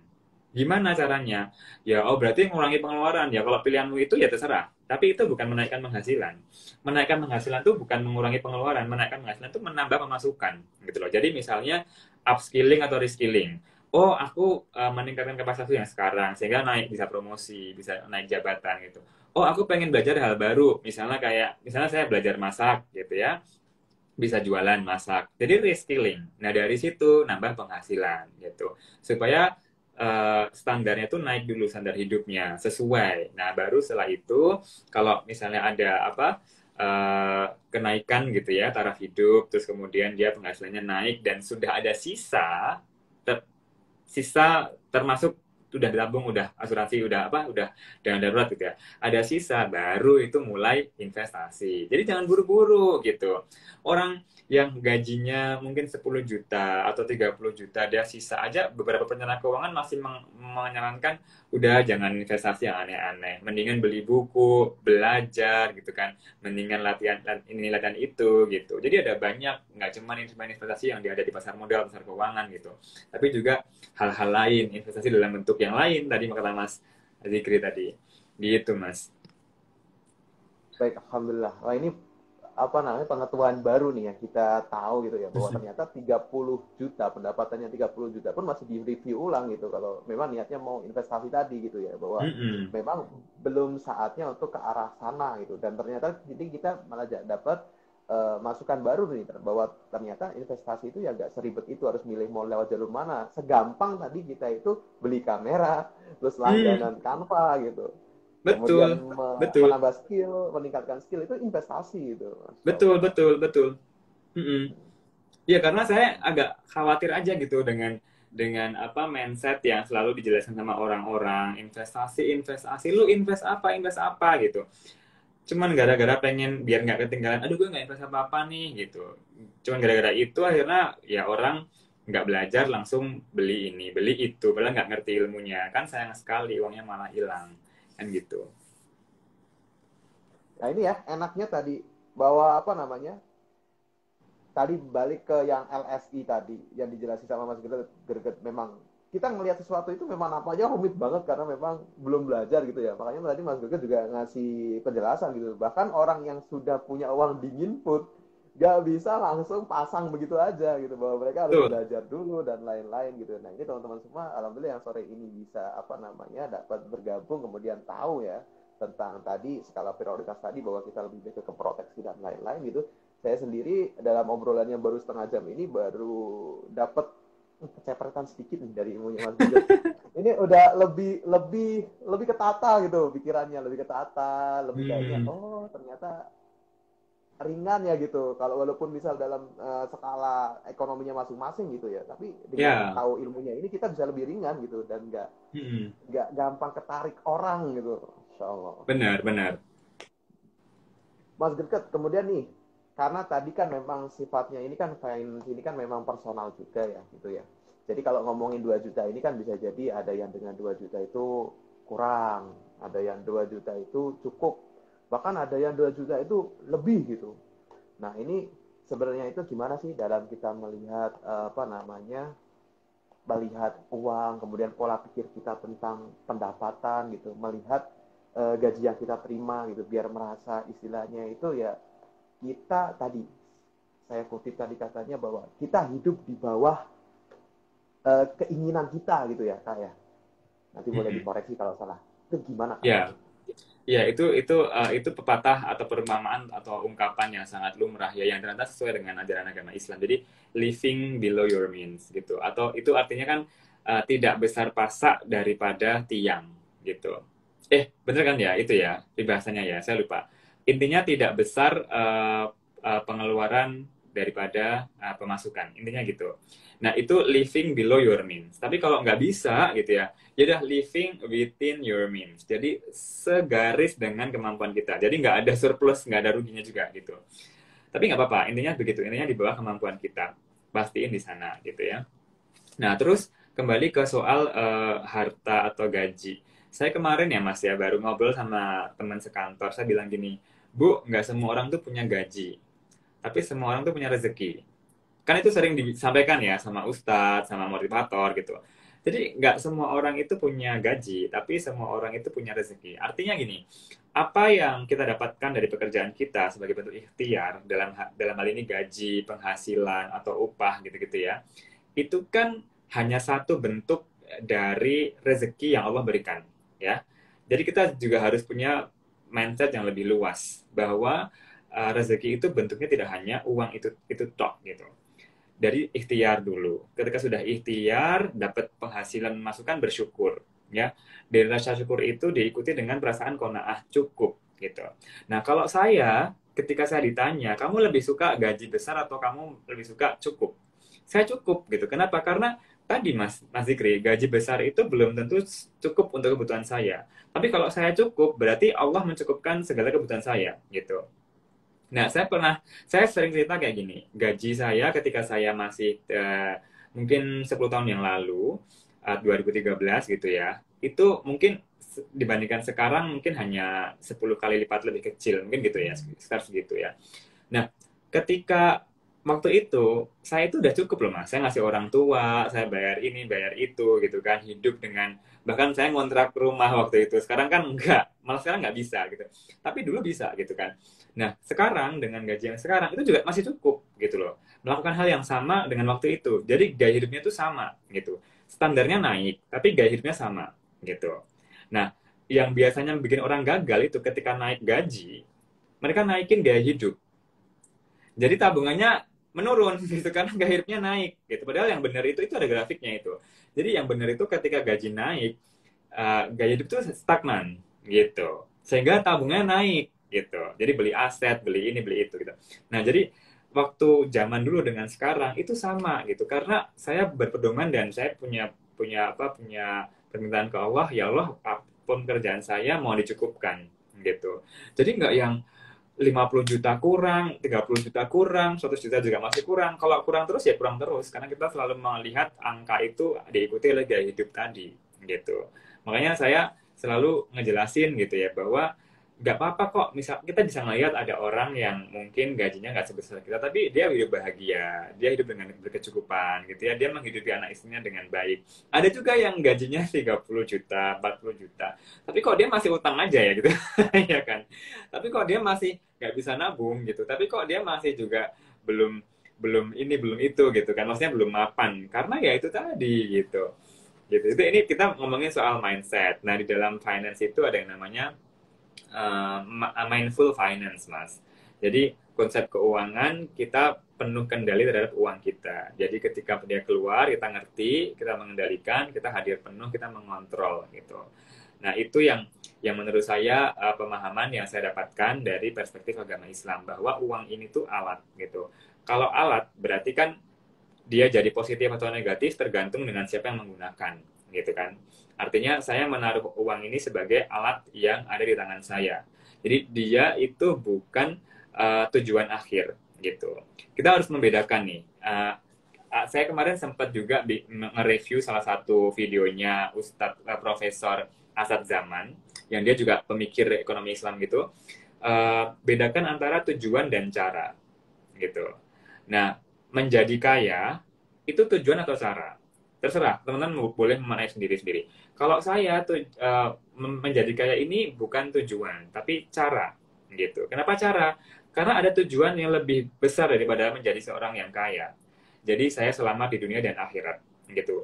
Gimana caranya? Ya, oh berarti mengurangi pengeluaran. Ya, kalau pilihanmu itu ya terserah. Tapi itu bukan menaikkan penghasilan. Menaikkan penghasilan itu bukan mengurangi pengeluaran. Menaikkan penghasilan itu menambah pemasukan. Gitu loh. Jadi misalnya upskilling atau reskilling. Oh, aku meningkatkan kapasitas yang sekarang. Sehingga naik, bisa promosi, bisa naik jabatan gitu. Oh, aku pengen belajar hal baru. Misalnya saya belajar masak gitu ya, bisa jualan masak. Jadi reskilling. Nah, dari situ nambah penghasilan gitu. Supaya standarnya tuh naik dulu, standar hidupnya sesuai. Nah, baru setelah itu kalau misalnya ada kenaikan gitu ya taraf hidup, terus kemudian dia penghasilannya naik dan sudah ada sisa termasuk udah ditabung, udah asuransi, udah dana darurat gitu ya. Ada sisa, baru itu mulai investasi. Jadi jangan buru-buru gitu. Orang yang gajinya mungkin 10 juta atau 30 juta, dia sisa aja, beberapa perencana keuangan masih menyarankan udah jangan investasi yang aneh-aneh. Mendingan beli buku, belajar gitu kan. Mendingan latihan ini latihan itu gitu. Jadi ada banyak, nggak cuma investasi yang ada di pasar modal, pasar keuangan gitu. Tapi juga hal-hal lain, investasi dalam bentuk yang lain tadi kata Mas Zikri tadi. Gitu, Mas. Baik, alhamdulillah. Wah, ini apa namanya pengetahuan baru nih yang kita tahu gitu ya, bahwa ternyata 30 juta, pendapatannya 30 juta pun masih di-review ulang gitu kalau memang niatnya mau investasi tadi gitu ya, bahwa memang belum saatnya untuk ke arah sana gitu. Dan ternyata jadi kita malah dapat masukan baru nih, bahwa ternyata investasi itu ya nggak seribet itu, harus milih mau lewat jalur mana. Segampang tadi kita itu beli kamera, terus langganan Canva gitu. Kemudian Betul, betul, menambah skill, meningkatkan skill, itu investasi gitu. betul, betul, betul. Ya, karena saya agak khawatir aja gitu dengan mindset yang selalu dijelaskan sama orang-orang, investasi, lu invest apa gitu. Cuman gara-gara pengen biar nggak ketinggalan, aduh gue nggak invest apa-apa nih gitu. Cuman gara-gara itu akhirnya ya orang nggak belajar, langsung beli ini, beli itu, padahal nggak ngerti ilmunya. Kan sayang sekali, uangnya malah hilang. Kan gitu. Nah ini ya, enaknya tadi, bahwa apa namanya, tadi balik ke yang LSI tadi, yang dijelasin sama Mas Greget, memang kita ngelihat sesuatu itu memang nampaknya rumit banget karena memang belum belajar gitu ya. Makanya tadi Mas Greget juga ngasih penjelasan gitu. Bahkan orang yang sudah punya uang dingin pun gak bisa langsung pasang begitu aja gitu, bahwa mereka harus Betul. belajar dulu dan lain-lain gitu. Nah ini teman-teman semua, alhamdulillah yang sore ini bisa apa namanya dapat bergabung, kemudian tahu ya tentang tadi skala prioritas tadi, bahwa kita lebih baik ke proteksi dan lain-lain gitu. Saya sendiri dalam obrolan yang baru setengah jam ini baru dapat kecepretan sedikit nih dari ilmunya Mas Bujat. Ini udah lebih ketata gitu pikirannya, lebih ketata, lebih kayaknya oh ternyata ringan ya gitu. Kalau walaupun misal dalam skala ekonominya masing-masing gitu ya, tapi dengan tahu ilmunya ini kita bisa lebih ringan gitu, dan nggak gampang ketarik orang gitu. Insya Allah. Benar. Mas Gerket, kemudian nih, karena tadi kan memang sifatnya ini kan finance ini kan memang personal juga ya gitu ya. Jadi kalau ngomongin 2 juta ini kan bisa jadi ada yang dengan 2 juta itu kurang, ada yang 2 juta itu cukup, bahkan ada yang 2 juta itu lebih gitu. Nah ini sebenarnya itu gimana sih dalam kita melihat melihat uang, kemudian pola pikir kita tentang pendapatan gitu, melihat gaji yang kita terima gitu, biar merasa istilahnya itu ya kita tadi, saya kutip tadi katanya bahwa kita hidup di bawah keinginan kita gitu ya Kak ya. Nanti boleh dikoreksi kalau salah. Itu gimana Kak? Ya, itu pepatah atau perumpamaan atau ungkapan yang sangat lumrah ya, yang ternyata sesuai dengan ajaran agama Islam. Jadi living below your means gitu. Atau itu artinya kan tidak besar pasak daripada tiang gitu. Bener kan ya itu ya, bahasanya ya, saya lupa. Intinya tidak besar pengeluaran daripada pemasukan. Intinya gitu. Nah, itu living below your means. Tapi kalau nggak bisa gitu ya, ya udah living within your means. Jadi segaris dengan kemampuan kita. Jadi nggak ada surplus, nggak ada ruginya juga gitu. Tapi nggak apa-apa, intinya begitu. Intinya di bawah kemampuan kita. Pastiin di sana gitu ya. Nah, terus kembali ke soal harta atau gaji. Saya kemarin ya Mas ya, baru ngobrol sama teman sekantor. Saya bilang gini, Bu, nggak semua orang tuh punya gaji. Tapi semua orang tuh punya rezeki. Kan itu sering disampaikan ya sama ustadz, sama motivator gitu. Jadi nggak semua orang itu punya gaji, tapi semua orang itu punya rezeki. Artinya gini, apa yang kita dapatkan dari pekerjaan kita sebagai bentuk ikhtiar dalam hal ini gaji, penghasilan atau upah gitu-gitu ya, itu kan hanya satu bentuk dari rezeki yang Allah berikan ya. Jadi kita juga harus punya mindset yang lebih luas bahwa rezeki itu bentuknya tidak hanya uang itu tok gitu. Dari ikhtiar dulu. Ketika sudah ikhtiar, dapat penghasilan masukan, bersyukur ya. Dari rasa syukur itu diikuti dengan perasaan qanaah, cukup gitu. Nah, kalau ketika saya ditanya, kamu lebih suka gaji besar atau kamu lebih suka cukup? Saya cukup gitu. Kenapa? Karena tadi Mas Zikri, gaji besar itu belum tentu cukup untuk kebutuhan saya. Tapi kalau saya cukup, berarti Allah mencukupkan segala kebutuhan saya gitu. Nah, saya sering cerita kayak gini. Gaji saya ketika saya masih mungkin 10 tahun yang lalu, 2013 gitu ya, itu mungkin dibandingkan sekarang mungkin hanya 10 kali lipat lebih kecil, mungkin gitu ya, sekitar segitu ya. Nah, ketika waktu itu, saya itu udah cukup loh Mas. Saya ngasih orang tua, saya bayar ini, bayar itu gitu kan, hidup dengan, bahkan saya ngontrak rumah waktu itu. Sekarang kan enggak, malah sekarang nggak bisa gitu. Tapi dulu bisa gitu kan. Nah, sekarang dengan gaji yang sekarang itu juga masih cukup gitu loh. Melakukan hal yang sama dengan waktu itu. Jadi gaya hidupnya itu sama gitu. Standarnya naik, tapi gaya hidupnya sama gitu. Nah, yang biasanya bikin orang gagal itu ketika naik gaji, mereka naikin gaya hidup. Jadi tabungannya menurun gitu karena gaya hidupnya naik gitu. Padahal yang benar itu ada grafiknya itu. Jadi yang benar itu ketika gaji naik, gaya hidup itu stagnan gitu. Sehingga tabungannya naik gitu. Jadi beli aset, beli ini, beli itu gitu. Nah, jadi waktu zaman dulu dengan sekarang itu sama gitu. Karena saya berpedoman dan saya punya permintaan ke Allah, ya Allah, apapun kerjaan saya mau dicukupkan gitu. Jadi nggak yang 50 juta kurang, 30 juta kurang, 100 juta juga masih kurang. Kalau kurang terus ya kurang terus, karena kita selalu melihat angka itu diikuti oleh gaya hidup tadi, gitu. Makanya saya selalu ngejelasin gitu ya, bahwa nggak apa-apa kok, misal kita bisa ngelihat ada orang yang mungkin gajinya nggak sebesar kita, tapi dia hidup bahagia, dia hidup dengan berkecukupan gitu ya, dia menghidupi anak istrinya dengan baik. Ada juga yang gajinya 30 juta, 40 juta, tapi kok dia masih utang aja ya gitu, ya kan? Tapi kok dia masih nggak bisa nabung gitu, tapi kok dia masih juga belum belum ini belum itu gitu kan, maksudnya belum mapan, karena ya itu tadi gitu. Itu ini kita ngomongin soal mindset. Nah, di dalam finance itu ada yang namanya mindful finance, Mas. Jadi konsep keuangan kita penuh kendali terhadap uang kita. Jadi ketika dia keluar, kita ngerti, kita mengendalikan, kita hadir penuh, kita mengontrol gitu. Nah, itu yang menurut saya pemahaman yang saya dapatkan dari perspektif agama Islam, bahwa uang ini tuh alat gitu. Kalau alat berarti kan dia jadi positif atau negatif tergantung dengan siapa yang menggunakan gitu kan. Artinya saya menaruh uang ini sebagai alat yang ada di tangan saya. Jadi dia itu bukan tujuan akhir gitu. Kita harus membedakan nih. Saya kemarin sempat juga nge-review salah satu videonya Ustadz Profesor Asad Zaman, yang dia juga pemikir ekonomi Islam gitu. Bedakan antara tujuan dan cara gitu. Nah, menjadi kaya itu tujuan atau cara? Terserah, teman-teman boleh memaknai sendiri-sendiri. Kalau saya tuh menjadi kaya ini bukan tujuan, tapi cara gitu. Kenapa cara? Karena ada tujuan yang lebih besar daripada menjadi seorang yang kaya. Jadi saya selamat di dunia dan akhirat gitu.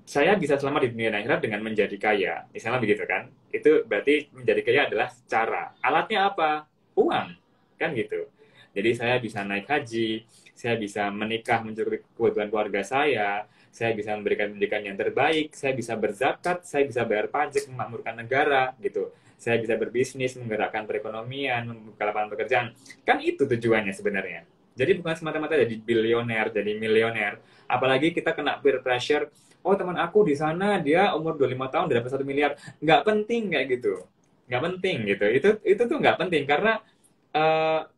Saya bisa selamat di dunia dan akhirat dengan menjadi kaya. Misalnya begitu kan? Itu berarti menjadi kaya adalah cara. Alatnya apa? Uang. Kan gitu. Jadi saya bisa naik haji, saya bisa menikah mencukupi kebutuhan keluarga saya bisa memberikan pendidikan yang terbaik, saya bisa berzakat, saya bisa bayar pajak, memakmurkan negara, gitu. Saya bisa berbisnis, menggerakkan perekonomian, membuka lapangan pekerjaan. Kan itu tujuannya sebenarnya, Jadi bukan semata-mata jadi bilioner, jadi milioner. Apalagi kita kena peer pressure, oh teman aku di sana dia umur 25 tahun udah dapat 1 miliar. Nggak penting kayak gitu. Nggak penting gitu. Itu tuh nggak penting karena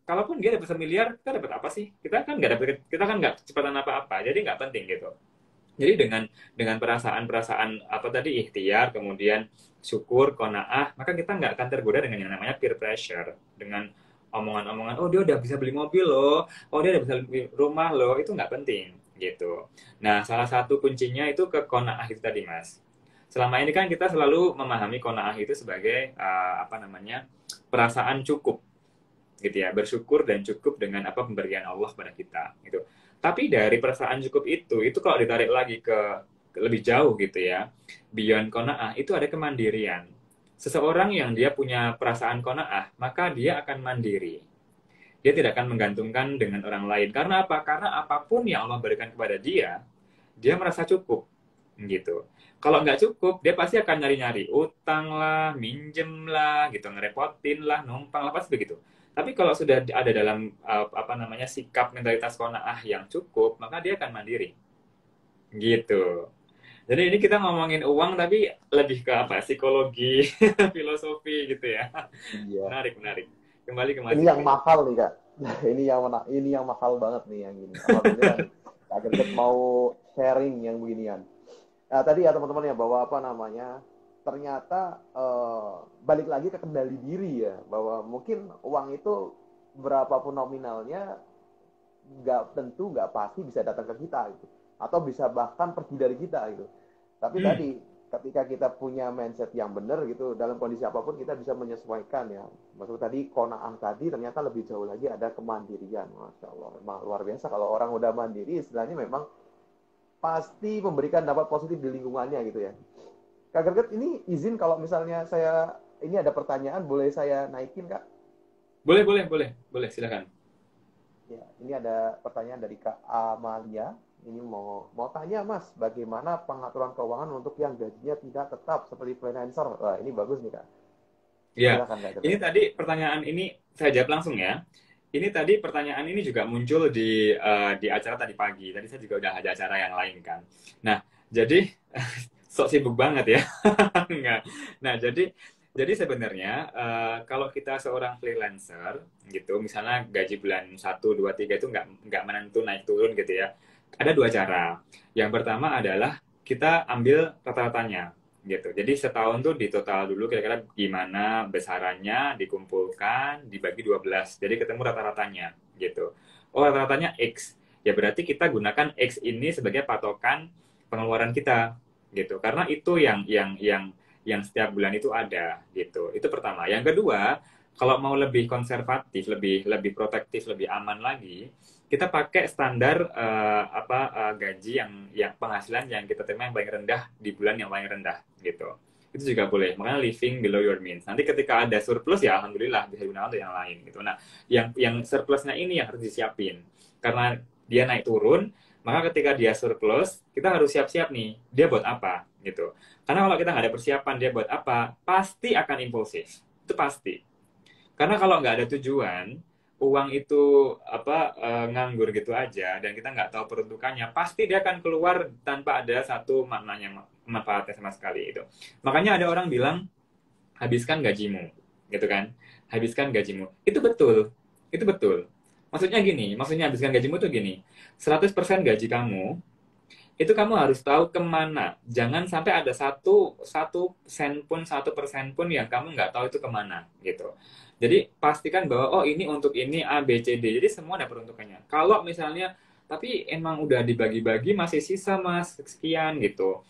kalaupun dia dapat 1 miliar, kita dapat apa sih? Kita kan nggak kecepatan apa-apa. Jadi nggak penting gitu. Jadi dengan perasaan-perasaan apa tadi ikhtiar, kemudian syukur, qanaah, maka kita nggak akan tergoda dengan yang namanya peer pressure, dengan omongan-omongan, oh dia udah bisa beli mobil loh, oh dia udah bisa beli rumah loh, itu nggak penting gitu. Nah, salah satu kuncinya itu ke qanaah itu tadi, Mas. Selama ini kan kita selalu memahami qanaah itu sebagai apa namanya perasaan cukup, gitu ya, bersyukur dan cukup dengan apa pemberian Allah pada kita, gitu. Tapi dari perasaan cukup itu kalau ditarik lagi ke lebih jauh gitu ya, beyond qanaah itu ada kemandirian. Seseorang yang dia punya perasaan qanaah, maka dia akan mandiri. Dia tidak akan menggantungkan dengan orang lain. Karena apa? Karena apapun yang Allah berikan kepada dia merasa cukup, gitu. Kalau nggak cukup, dia pasti akan nyari-nyari utang lah, minjem lah, gitu, ngerepotin lah, numpang lah, pasti begitu. Tapi kalau sudah ada dalam apa namanya sikap mentalitas qanaah yang cukup, maka dia akan mandiri. Gitu. Jadi ini kita ngomongin uang tapi lebih ke apa? Psikologi, filosofi gitu ya. Iya. Menarik, menarik. Kembali ke Ini yang mahal nih Kak. Ini yang mahal banget nih yang ini. Alhamdulillah nih. Kak Gerget mau sharing yang beginian. Nah, tadi ya teman-teman ya bahwa apa namanya ternyata balik lagi ke kendali diri ya, bahwa mungkin uang itu berapapun nominalnya nggak pasti bisa datang ke kita gitu, atau bisa bahkan pergi dari kita gitu. Tapi tadi ketika kita punya mindset yang benar gitu, dalam kondisi apapun kita bisa menyesuaikan ya. Maksud tadi qanaah tadi ternyata lebih jauh lagi ada kemandirian. Masya Allah, memang luar biasa kalau orang udah mandiri, istilahnya memang pasti memberikan dampak positif di lingkungannya gitu ya. Kak Gerget, ini izin kalau misalnya ini ada pertanyaan, boleh saya naikin Kak? Boleh, silakan. Ya, ini ada pertanyaan dari Kak Amalia. Ini mau tanya Mas, bagaimana pengaturan keuangan untuk yang gajinya tidak tetap seperti freelancer? Wah, ini bagus nih Kak. Ya, Silakan, Kak. ini tadi pertanyaan ini saya jawab langsung ya. Ini tadi pertanyaan ini juga muncul di acara tadi pagi. Tadi saya juga udah ada acara yang lain kan. Nah, jadi sok sibuk banget ya. Enggak. Nah, jadi sebenarnya kalau kita seorang freelancer gitu, misalnya gaji bulan 1, 2, 3 itu nggak menentu naik turun gitu ya. Ada 2 cara. Yang pertama adalah kita ambil rata-ratanya gitu. Jadi setahun tuh di total dulu kira-kira gimana besarannya, dikumpulkan, dibagi 12. Jadi ketemu rata-ratanya gitu. Oh, rata-ratanya X. Ya berarti kita gunakan X ini sebagai patokan pengeluaran kita gitu. Karena itu yang setiap bulan itu ada gitu. Itu pertama. Yang kedua, kalau mau lebih konservatif, lebih protektif, lebih aman lagi, kita pakai standar gaji yang penghasilan yang kita terima yang paling rendah di bulan yang paling rendah gitu. Itu juga boleh. Makanya living below your means. Nanti ketika ada surplus ya alhamdulillah bisa digunakan untuk yang lain gitu. Nah, yang surplusnya ini yang harus disiapin. Karena dia naik turun, maka ketika dia surplus, kita harus siap-siap nih, dia buat apa gitu. Karena kalau kita nggak ada persiapan dia buat apa, pasti akan impulsif. Itu pasti. Karena kalau nggak ada tujuan, uang itu nganggur gitu aja dan kita nggak tahu peruntukannya, pasti dia akan keluar tanpa ada satu manfaatnya sama sekali itu. Makanya ada orang bilang habiskan gajimu, gitu kan? Habiskan gajimu. Itu betul. Maksudnya habiskan gajimu tuh gini. 100% gaji kamu itu kamu harus tahu kemana. Jangan sampai ada satu sen pun, 1% pun yang kamu nggak tahu itu kemana gitu. Jadi pastikan bahwa ini untuk ini A, B, C, D. Jadi semua ada peruntukannya. Kalau misalnya tapi emang udah dibagi-bagi masih sisa Mas sekian gitu.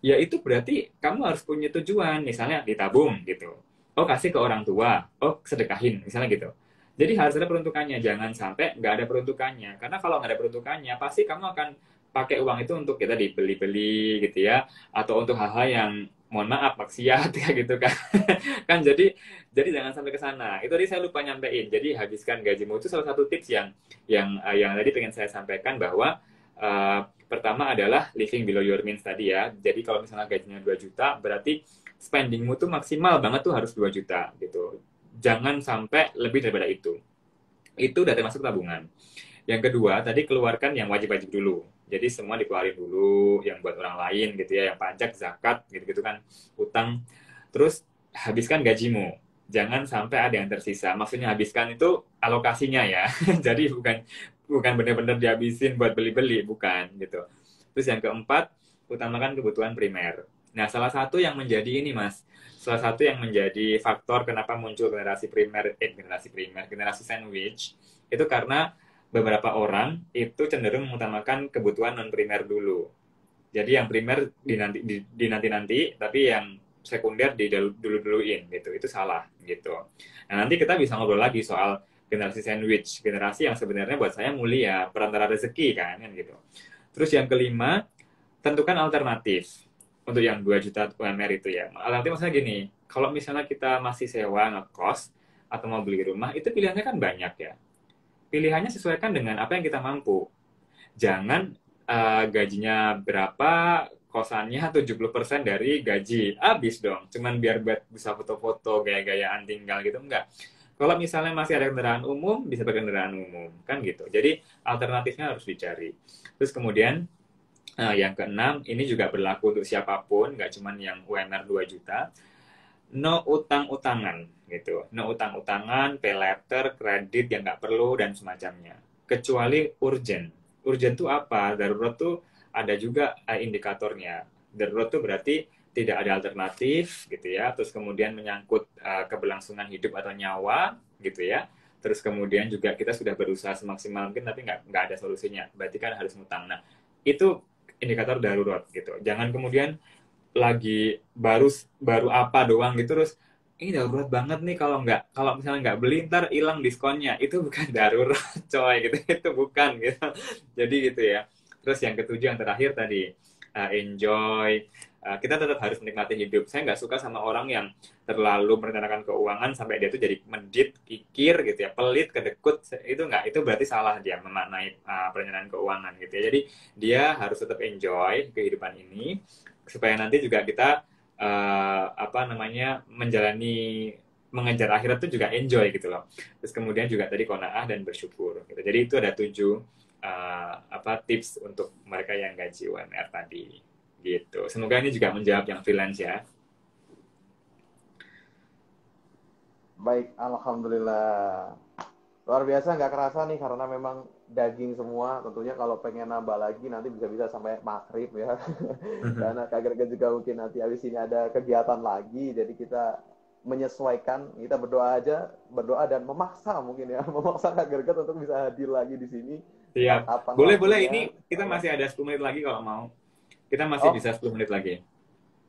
Ya itu berarti kamu harus punya tujuan. Misalnya ditabung gitu. Oh kasih ke orang tua. Oh sedekahin misalnya gitu. Jadi harus ada peruntukannya. Jangan sampai nggak ada peruntukannya. Karena kalau nggak ada peruntukannya pasti kamu akan pakai uang itu untuk kita dibeli-beli gitu ya. Atau untuk hal-hal yang mohon maaf maksiat kayak gitu kan. Kan jadi jangan sampai ke sana. Itu tadi saya lupa nyampein. Jadi habiskan gajimu itu salah satu tips yang tadi pengen saya sampaikan bahwa pertama adalah living below your means tadi ya. Jadi kalau misalnya gajinya 2 juta berarti spendingmu tuh maksimal banget tuh harus 2 juta gitu. Jangan sampai lebih daripada itu. Itu udah termasuk tabungan. Yang kedua, tadi keluarkan yang wajib-wajib dulu. Jadi semua dikeluarin dulu, yang buat orang lain gitu ya, yang pajak, zakat, gitu-gitu kan, utang. Terus habiskan gajimu. Jangan sampai ada yang tersisa. Maksudnya habiskan itu alokasinya ya. Jadi bukan bukan benar-benar dihabisin buat beli-beli, bukan gitu. Terus yang keempat, utamakan kebutuhan primer. Nah, salah satu yang menjadi ini, Mas, salah satu yang menjadi faktor kenapa muncul generasi sandwich, itu karena beberapa orang itu cenderung mengutamakan kebutuhan non primer dulu. Jadi yang primer di nanti-nanti, tapi yang sekunder di dulu-duluin gitu. Itu salah gitu. Nah, nanti kita bisa ngobrol lagi soal generasi sandwich, generasi yang sebenarnya buat saya mulia, perantara rezeki kan gitu. Terus yang kelima, tentukan alternatif untuk yang 2 juta UMR itu ya. Alternatif maksudnya gini, kalau misalnya kita masih sewa, ngekos, atau mau beli rumah, itu pilihannya kan banyak ya. Pilihannya sesuaikan dengan apa yang kita mampu. Jangan gajinya berapa, kosannya 70% dari gaji. Habis dong, cuman biar buat bisa foto-foto, gaya-gayaan tinggal gitu, enggak. Kalau misalnya masih ada kendaraan umum, bisa pakai kendaraan umum, kan gitu. Jadi alternatifnya harus dicari. Terus kemudian yang keenam, ini juga berlaku untuk siapapun, nggak cuma yang UMR 2 juta. No utang-utangan, gitu. No utang-utangan, pay letter, kredit yang nggak perlu, dan semacamnya. Kecuali urgent. Urgent itu apa? Darurat tuh ada juga indikatornya. Darurat tuh berarti tidak ada alternatif, gitu ya. Terus kemudian menyangkut keberlangsungan hidup atau nyawa, gitu ya. Terus kemudian juga kita sudah berusaha semaksimal mungkin, tapi nggak ada solusinya. Berarti kan harus ngutang. Nah, itu indikator darurat gitu. Jangan kemudian lagi baru apa doang gitu terus ini darurat banget nih kalau misalnya nggak beli ntar hilang diskonnya, itu bukan darurat coy gitu, itu bukan gitu. Jadi gitu ya. Terus yang ketujuh, yang terakhir tadi, enjoy. Kita tetap harus menikmati hidup. Saya nggak suka sama orang yang terlalu merencanakan keuangan sampai dia tuh jadi medit, kikir gitu ya, pelit, kedekut. Itu nggak, itu berarti salah dia memaknai perencanaan keuangan gitu ya. Jadi dia harus tetap enjoy kehidupan ini supaya nanti juga kita mengejar akhirat itu juga enjoy gitu loh. Terus kemudian juga tadi qanaah dan bersyukur gitu. Jadi itu ada 7 tips untuk mereka yang gaji UMR tadi gitu. Semoga ini juga menjawab yang freelance ya. Baik, alhamdulillah. Luar biasa, nggak kerasa nih karena memang daging semua. Tentunya kalau pengen nambah lagi nanti bisa-bisa sampai maghrib ya. Karena Kak Greget juga mungkin nanti habis ini ada kegiatan lagi. Jadi kita menyesuaikan, kita berdoa dan memaksa mungkin ya, memaksa Kak Greget untuk bisa hadir lagi di sini. Siap. Kapan Boleh, waktunya. ini kita masih ada 10 menit lagi kalau mau. Kita masih Oh, bisa 10 menit lagi.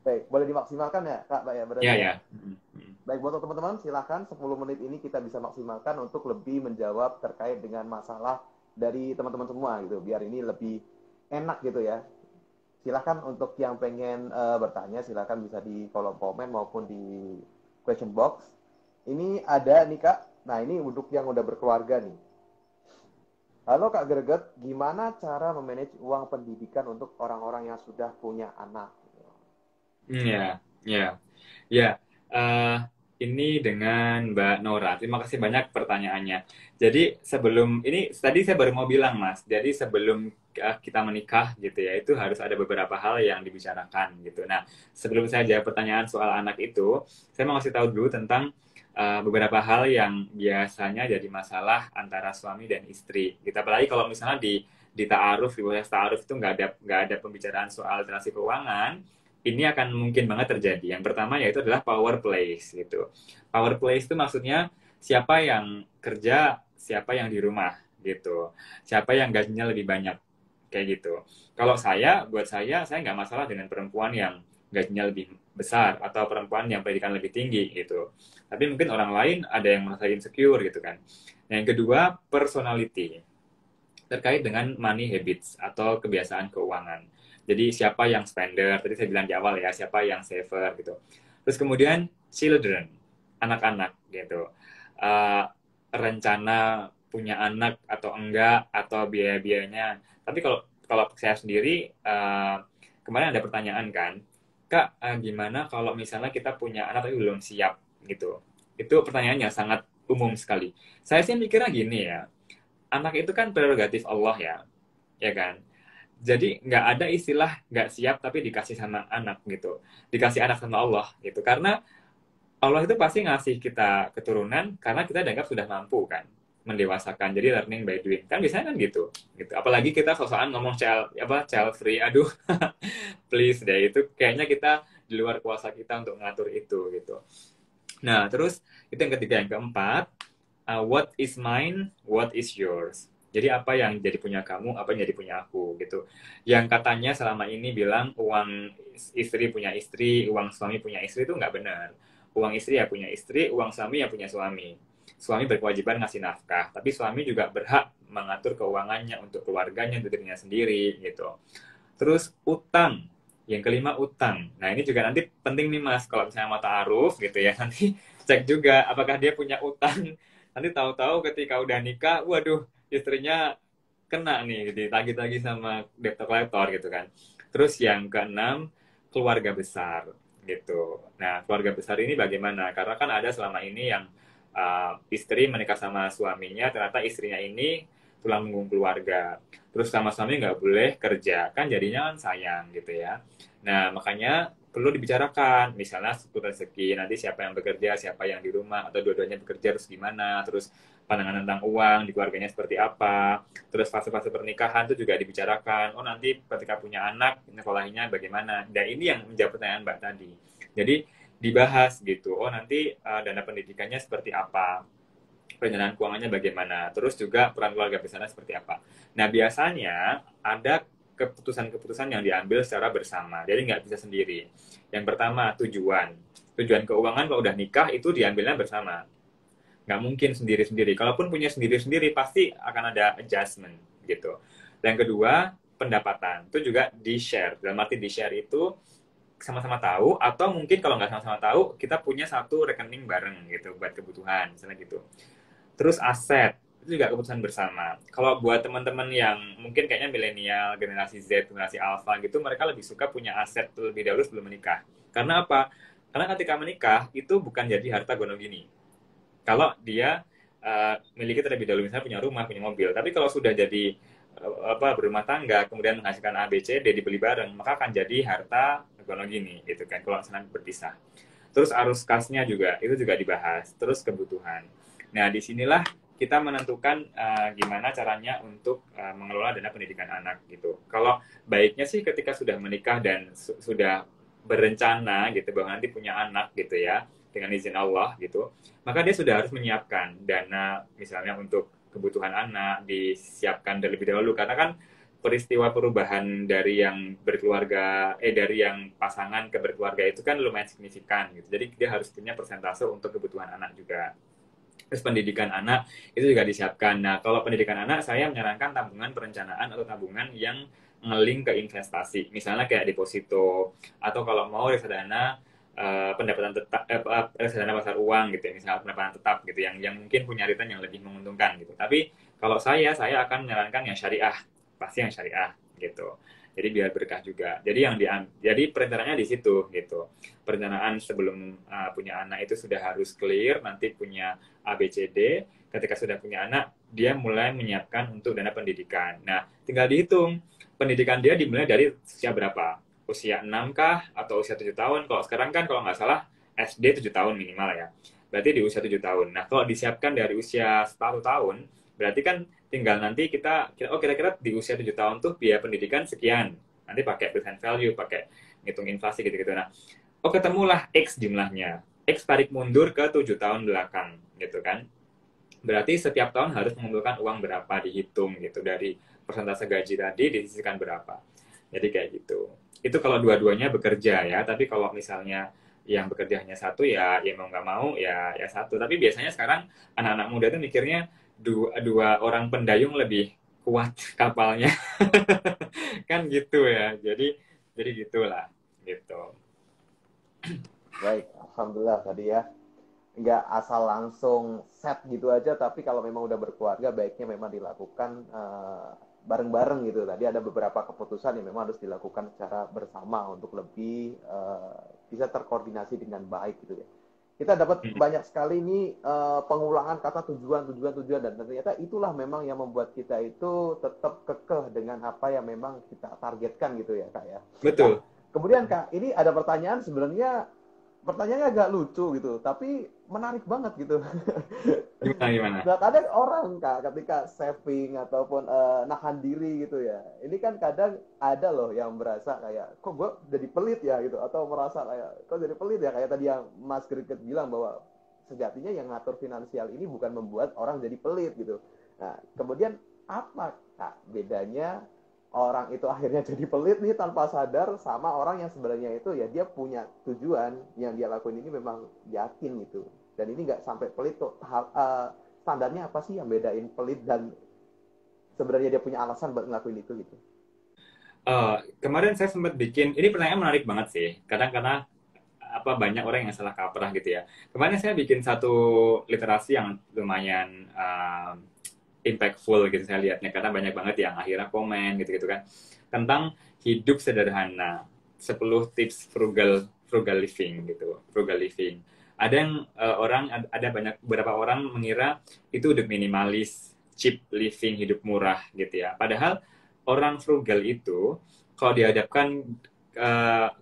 baik, boleh dimaksimalkan ya Kak, Pak ya berarti Ya, ya. ya. Baik, buat teman-teman, silakan 10 menit ini kita bisa maksimalkan untuk lebih menjawab terkait dengan masalah dari teman-teman semua gitu, biar ini lebih enak gitu ya. Silakan untuk yang pengen bertanya, silakan bisa di kolom komen maupun di question box. Ini ada nih Kak, nah ini untuk yang udah berkeluarga nih. Halo Kak Greget, gimana cara memanage uang pendidikan untuk orang-orang yang sudah punya anak? Ya, ya. Ya, eh, ini dengan Mbak Nora. Terima kasih banyak pertanyaannya. Jadi ini tadi saya baru mau bilang Mas. Jadi sebelum kita menikah gitu ya, itu harus ada beberapa hal yang dibicarakan gitu. Nah, sebelum saya jawab pertanyaan soal anak itu, saya mau kasih tahu dulu tentang beberapa hal yang biasanya jadi masalah antara suami dan istri. Gitu. Apalagi kalau misalnya di ta'aruf, di proses ta'aruf itu nggak ada pembicaraan soal transaksi keuangan, ini akan mungkin banget terjadi. Yang pertama yaitu adalah power place gitu. Power place itu maksudnya siapa yang kerja, siapa yang di rumah gitu. Siapa yang gajinya lebih banyak kayak gitu. Kalau buat saya nggak masalah dengan perempuan yang gajinya lebih besar atau perempuan yang pendidikan lebih tinggi gitu. Tapi mungkin orang lain ada yang merasa insecure gitu kan. Nah, yang kedua, personality terkait dengan money habits atau kebiasaan keuangan. Jadi siapa yang spender, tadi saya bilang di awal ya, siapa yang saver gitu. Terus kemudian children, anak-anak gitu. Rencana punya anak atau enggak, atau biaya-biayanya. Tapi kalau saya sendiri, kemarin ada pertanyaan kan, Kak, gimana kalau misalnya kita punya anak tapi belum siap gitu. Itu pertanyaannya sangat umum sekali. Saya sih mikirnya gini ya, anak itu kan prerogatif Allah ya kan. Jadi nggak ada istilah nggak siap tapi dikasih sama anak gitu, dikasih anak sama Allah gitu. Karena Allah itu pasti ngasih kita keturunan karena kita dianggap sudah mampu kan mendewasakan. Jadi learning by doing kan biasanya kan gitu. Apalagi kita sosokan ngomong child free, aduh please deh, itu kayaknya kita di luar kuasa kita untuk ngatur itu gitu. Nah terus itu yang ketiga. Yang keempat, what is mine, what is yours. Jadi apa yang jadi punya kamu, apa yang jadi punya aku gitu. Yang katanya selama ini bilang uang istri punya istri, uang suami punya istri, itu nggak benar. Uang istri ya punya istri, uang suami ya punya suami. Suami berkewajiban ngasih nafkah, tapi suami juga berhak mengatur keuangannya untuk keluarganya, untuk dirinya sendiri gitu. Terus utang. Yang kelima utang. Nah ini juga nanti penting nih Mas, kalau misalnya mau ta'aruf gitu ya, nanti cek juga apakah dia punya utang. Nanti tahu-tahu ketika udah nikah, waduh istrinya kena nih, ditagih-tagih sama debt collector gitu kan. Terus yang keenam, keluarga besar gitu. Nah keluarga besar ini bagaimana? Karena kan ada selama ini yang istri menikah sama suaminya, ternyata istrinya ini tulang punggung keluarga. Terus sama suami nggak boleh kerja, kan jadinya kan sayang gitu ya. Nah makanya perlu dibicarakan, misalnya seputar rezeki, nanti siapa yang bekerja, siapa yang di rumah, atau dua-duanya bekerja terus gimana, terus pandangan tentang uang di keluarganya seperti apa, terus fase-fase pernikahan itu juga dibicarakan, oh nanti ketika punya anak, sekolahnya bagaimana, dan ini yang menjawab pertanyaan Mbak tadi. Jadi dibahas gitu, oh nanti dana pendidikannya seperti apa, perencanaan keuangannya bagaimana, terus juga peran keluarga besarnya seperti apa. Nah biasanya ada keputusan-keputusan yang diambil secara bersama, jadi nggak bisa sendiri. Yang pertama tujuan keuangan kalau udah nikah itu diambilnya bersama, nggak mungkin sendiri-sendiri. Kalaupun punya sendiri-sendiri pasti akan ada adjustment gitu. Dan kedua pendapatan itu juga di share, dalam arti di share itu sama-sama tahu, atau mungkin kalau nggak sama-sama tahu kita punya satu rekening bareng gitu buat kebutuhan misalnya gitu. Terus aset itu juga keputusan bersama. Kalau buat teman-teman yang mungkin kayaknya milenial, generasi Z, generasi Alpha gitu, mereka lebih suka punya aset terlebih dahulu sebelum menikah. Karena apa? Karena ketika menikah itu bukan jadi harta gonogini. Kalau dia miliki terlebih dahulu, misalnya punya rumah, punya mobil. Tapi kalau sudah jadi berumah tangga, kemudian menghasilkan A, B, C, D dibeli bareng, maka akan jadi harta gonogini gitu kan. Kalau misalnya berpisah. Terus arus kasnya juga, itu juga dibahas. Terus kebutuhan. Nah, disinilah kita menentukan gimana caranya untuk mengelola dana pendidikan anak gitu. Kalau baiknya sih ketika sudah menikah dan sudah berencana gitu bahwa nanti punya anak gitu ya, dengan izin Allah gitu, maka dia sudah harus menyiapkan dana misalnya untuk kebutuhan anak, disiapkan terlebih dahulu, karena kan peristiwa perubahan dari yang berkeluarga, dari yang pasangan ke berkeluarga itu kan lumayan signifikan gitu. Jadi dia harus punya persentase untuk kebutuhan anak juga. Terus pendidikan anak itu juga disiapkan. Nah, kalau pendidikan anak saya menyarankan tabungan perencanaan atau tabungan yang ngeling ke investasi. Misalnya kayak deposito, atau kalau mau reksadana pendapatan tetap, reksadana pasar uang gitu ya, misalnya pendapatan tetap gitu, yang mungkin punya return yang lebih menguntungkan gitu. Tapi kalau saya akan menyarankan yang syariah, pasti yang syariah gitu. Jadi biar berkah juga. Jadi perencanaannya di situ gitu. Perencanaan sebelum punya anak itu sudah harus clear, nanti punya A, B, C, D. Ketika sudah punya anak, dia mulai menyiapkan untuk dana pendidikan. Nah, tinggal dihitung pendidikan dia dimulai dari usia berapa? Usia 6 kah? Atau usia 7 tahun? Kalau sekarang kan kalau nggak salah SD 7 tahun minimal ya. Berarti di usia 7 tahun. Nah, kalau disiapkan dari usia 1 tahun, berarti kan tinggal nanti kira-kira di usia 7 tahun tuh biaya pendidikan sekian. Nanti pakai present value, pakai ngitung inflasi gitu-gitu. Nah, ketemulah X jumlahnya. X tarik mundur ke 7 tahun belakang gitu kan. Berarti setiap tahun harus mengumpulkan uang berapa, dihitung gitu. Dari persentase gaji tadi disisihkan berapa. Jadi kayak gitu. Itu kalau dua-duanya bekerja ya. Tapi kalau misalnya yang bekerja hanya satu ya mau nggak mau ya satu. Tapi biasanya sekarang anak-anak muda tuh mikirnya dua orang pendayung lebih kuat kapalnya. Kan gitu ya. Jadi gitulah gitu. Baik, alhamdulillah tadi ya. Nggak asal langsung set gitu aja, tapi kalau memang udah berkeluarga, baiknya memang dilakukan bareng-bareng gitu. Tadi ada beberapa keputusan yang memang harus dilakukan secara bersama untuk lebih bisa terkoordinasi dengan baik gitu ya. Kita dapat Hmm. banyak sekali nih pengulangan kata tujuan, tujuan, tujuan, dan ternyata itulah memang yang membuat kita itu tetap kekeh dengan apa yang memang kita targetkan gitu ya Kak ya. Nah, Betul. kemudian Kak, ini ada pertanyaan sebenarnya pertanyaannya agak lucu gitu, tapi menarik banget gitu. Gimana gimana? Nah, kadang orang Kak ketika saving ataupun nahan diri gitu ya. Ini kan kadang ada loh yang berasa kayak kok gue jadi pelit ya gitu atau merasa kayak kok jadi pelit ya kayak tadi yang Mas Greget bilang bahwa sejatinya yang ngatur finansial ini bukan membuat orang jadi pelit gitu. Nah, kemudian apa Kak bedanya orang itu akhirnya jadi pelit nih tanpa sadar sama orang yang sebenarnya itu ya dia punya tujuan yang dia lakuin ini memang yakin gitu dan ini nggak sampai pelit tuh standarnya apa sih yang bedain pelit dan sebenarnya dia punya alasan buat ngelakuin itu gitu. Kemarin saya sempat bikin, ini pertanyaan menarik banget sih. Kadang karena apa banyak orang yang salah kaprah gitu ya. Kemarin saya bikin satu literasi yang lumayan impactful gitu saya lihatnya karena banyak banget yang akhirnya komen gitu-gitu kan tentang hidup sederhana, 10 tips frugal frugal living gitu, frugal living. Ada yang ada banyak beberapa orang mengira itu hidup minimalis, cheap living, hidup murah gitu ya. Padahal orang frugal itu kalau dihadapkan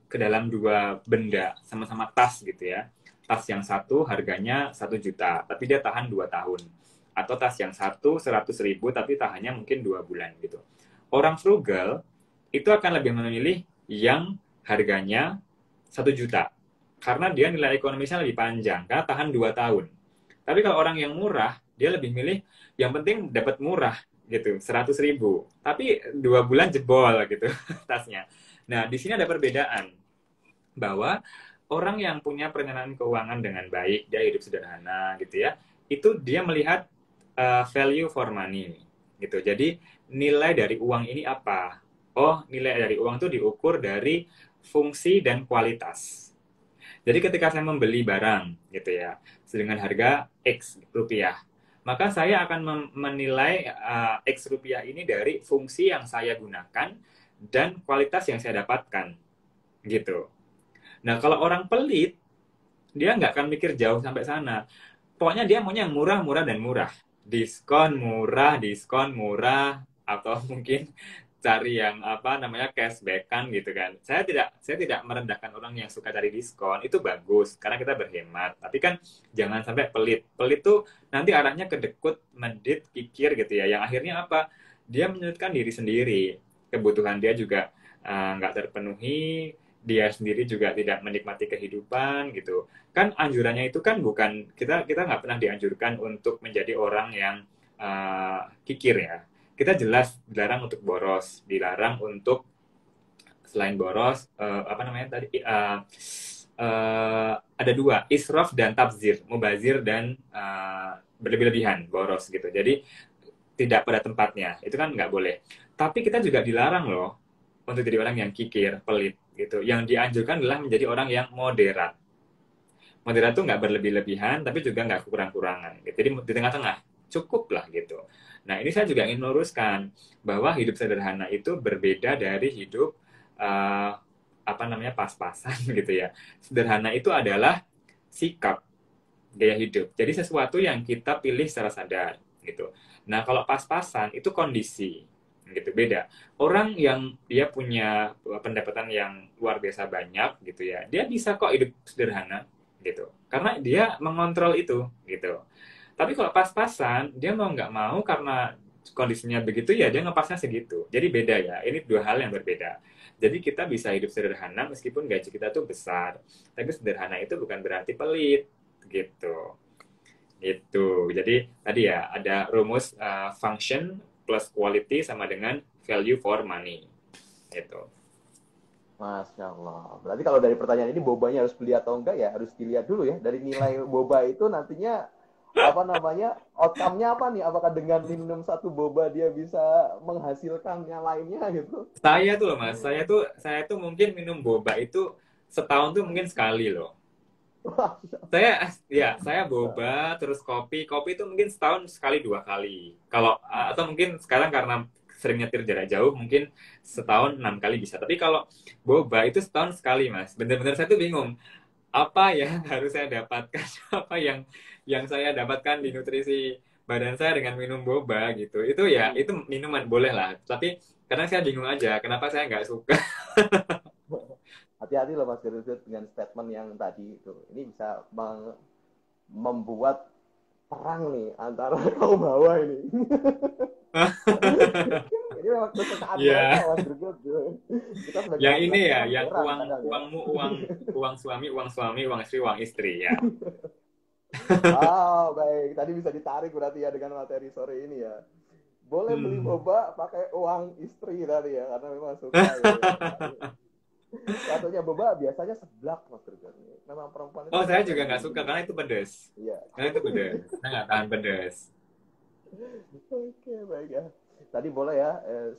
ke dalam dua benda sama-sama tas gitu ya. Tas yang satu harganya 1 juta, tapi dia tahan 2 tahun. Atau tas yang satu 100.000 tapi tahannya mungkin 2 bulan gitu. Orang frugal itu akan lebih memilih yang harganya 1 juta. Karena dia nilai ekonomisnya lebih panjang, karena tahan 2 tahun. Tapi kalau orang yang murah, dia lebih milih yang penting dapat murah gitu, 100.000. Tapi 2 bulan jebol gitu tasnya. Nah, di sini ada perbedaan bahwa orang yang punya perencanaan keuangan dengan baik, dia hidup sederhana gitu ya, itu dia melihat value for money gitu. Jadi nilai dari uang ini apa? Oh, nilai dari uang itu diukur dari fungsi dan kualitas. Jadi ketika saya membeli barang gitu ya, dengan harga X rupiah, maka saya akan menilai X rupiah ini dari fungsi yang saya gunakan dan kualitas yang saya dapatkan gitu. Nah, kalau orang pelit, dia nggak akan mikir jauh sampai sana. Pokoknya dia maunya yang murah, murah, dan murah. Diskon murah, atau mungkin cari yang apa namanya cashback-an gitu kan. Saya tidak merendahkan orang yang suka cari diskon, itu bagus karena kita berhemat. Tapi kan jangan sampai pelit. Pelit tuh nanti arahnya ke dekut, medit, kikir gitu ya. Yang akhirnya apa? Dia menyulitkan diri sendiri. Kebutuhan dia juga nggak terpenuhi, dia sendiri juga tidak menikmati kehidupan gitu kan. Anjurannya itu kan bukan kita kita nggak pernah dianjurkan untuk menjadi orang yang kikir ya. Kita jelas dilarang untuk boros, dilarang untuk selain boros apa namanya tadi ada dua, israf dan tabzir, mubazir dan berlebih-lebihan boros gitu. Jadi tidak pada tempatnya, itu kan nggak boleh. Tapi kita juga dilarang loh untuk jadi orang yang kikir, pelit gitu. Yang dianjurkan adalah menjadi orang yang moderat. Moderat tuh nggak berlebih-lebihan, tapi juga nggak kurang-kurangan. Gitu. Jadi di tengah-tengah, cukup lah gitu. Nah, ini saya juga ingin meluruskan bahwa hidup sederhana itu berbeda dari hidup apa namanya pas-pasan gitu ya. Sederhana itu adalah sikap, gaya hidup. Jadi sesuatu yang kita pilih secara sadar gitu. Nah, kalau pas-pasan itu kondisi gitu, beda. Orang yang dia punya pendapatan yang luar biasa banyak gitu ya, dia bisa kok hidup sederhana gitu. Karena dia mengontrol itu gitu. Tapi kalau pas-pasan, dia mau nggak mau karena kondisinya begitu ya dia ngepasnya segitu. Jadi beda ya. Ini dua hal yang berbeda. Jadi kita bisa hidup sederhana meskipun gaji kita tuh besar. Tapi sederhana itu bukan berarti pelit gitu. Itu. Jadi tadi ya ada rumus function plus quality sama dengan value for money. Gitu. Masya Allah. Berarti kalau dari pertanyaan ini bobanya harus beli atau enggak ya harus dilihat dulu ya. Dari nilai boba itu nantinya apa namanya outcome-nya apa nih? Apakah dengan minum satu boba dia bisa menghasilkan yang lainnya gitu? Saya tuh loh Mas, saya tuh mungkin minum boba itu setahun tuh mungkin sekali loh. Saya boba terus kopi itu mungkin setahun sekali 2 kali. Kalau atau mungkin sekarang karena sering nyetir jarak jauh mungkin setahun 6 kali bisa. Tapi kalau boba itu setahun sekali Mas. Bener-bener saya tuh bingung. apa yang harus saya dapatkan, apa yang saya dapatkan di nutrisi badan saya dengan minum boba gitu. Itu ya, Hmm. itu minuman boleh lah. Tapi kadang saya bingung aja, kenapa saya nggak suka. Hati-hati loh Mas Gerudut dengan statement yang tadi itu. Ini bisa membuat perang nih antara kaum hawa ini. Ini memang kesukaan mereka Ya, Mas Gerudut. Kita sebagai yang ini laki-laki ya, kan yang heran uang kadang ya. uangmu uang uang suami, uang suami, uang istri ya. Ah, baik. Tadi bisa ditarik berarti ya dengan materi sore ini ya. Boleh beli Hmm. boba pakai uang istri tadi ya, karena memang suka gitu ya. Satunya boba biasanya seblak Mas Gerudut. Memang perempuan itu Oh, saya senang juga yang nggak suka gini-gini. karena itu pedas. Iya. Karena itu pedas. Saya nggak tahan pedas. Oke, baik ya. Tadi boleh ya,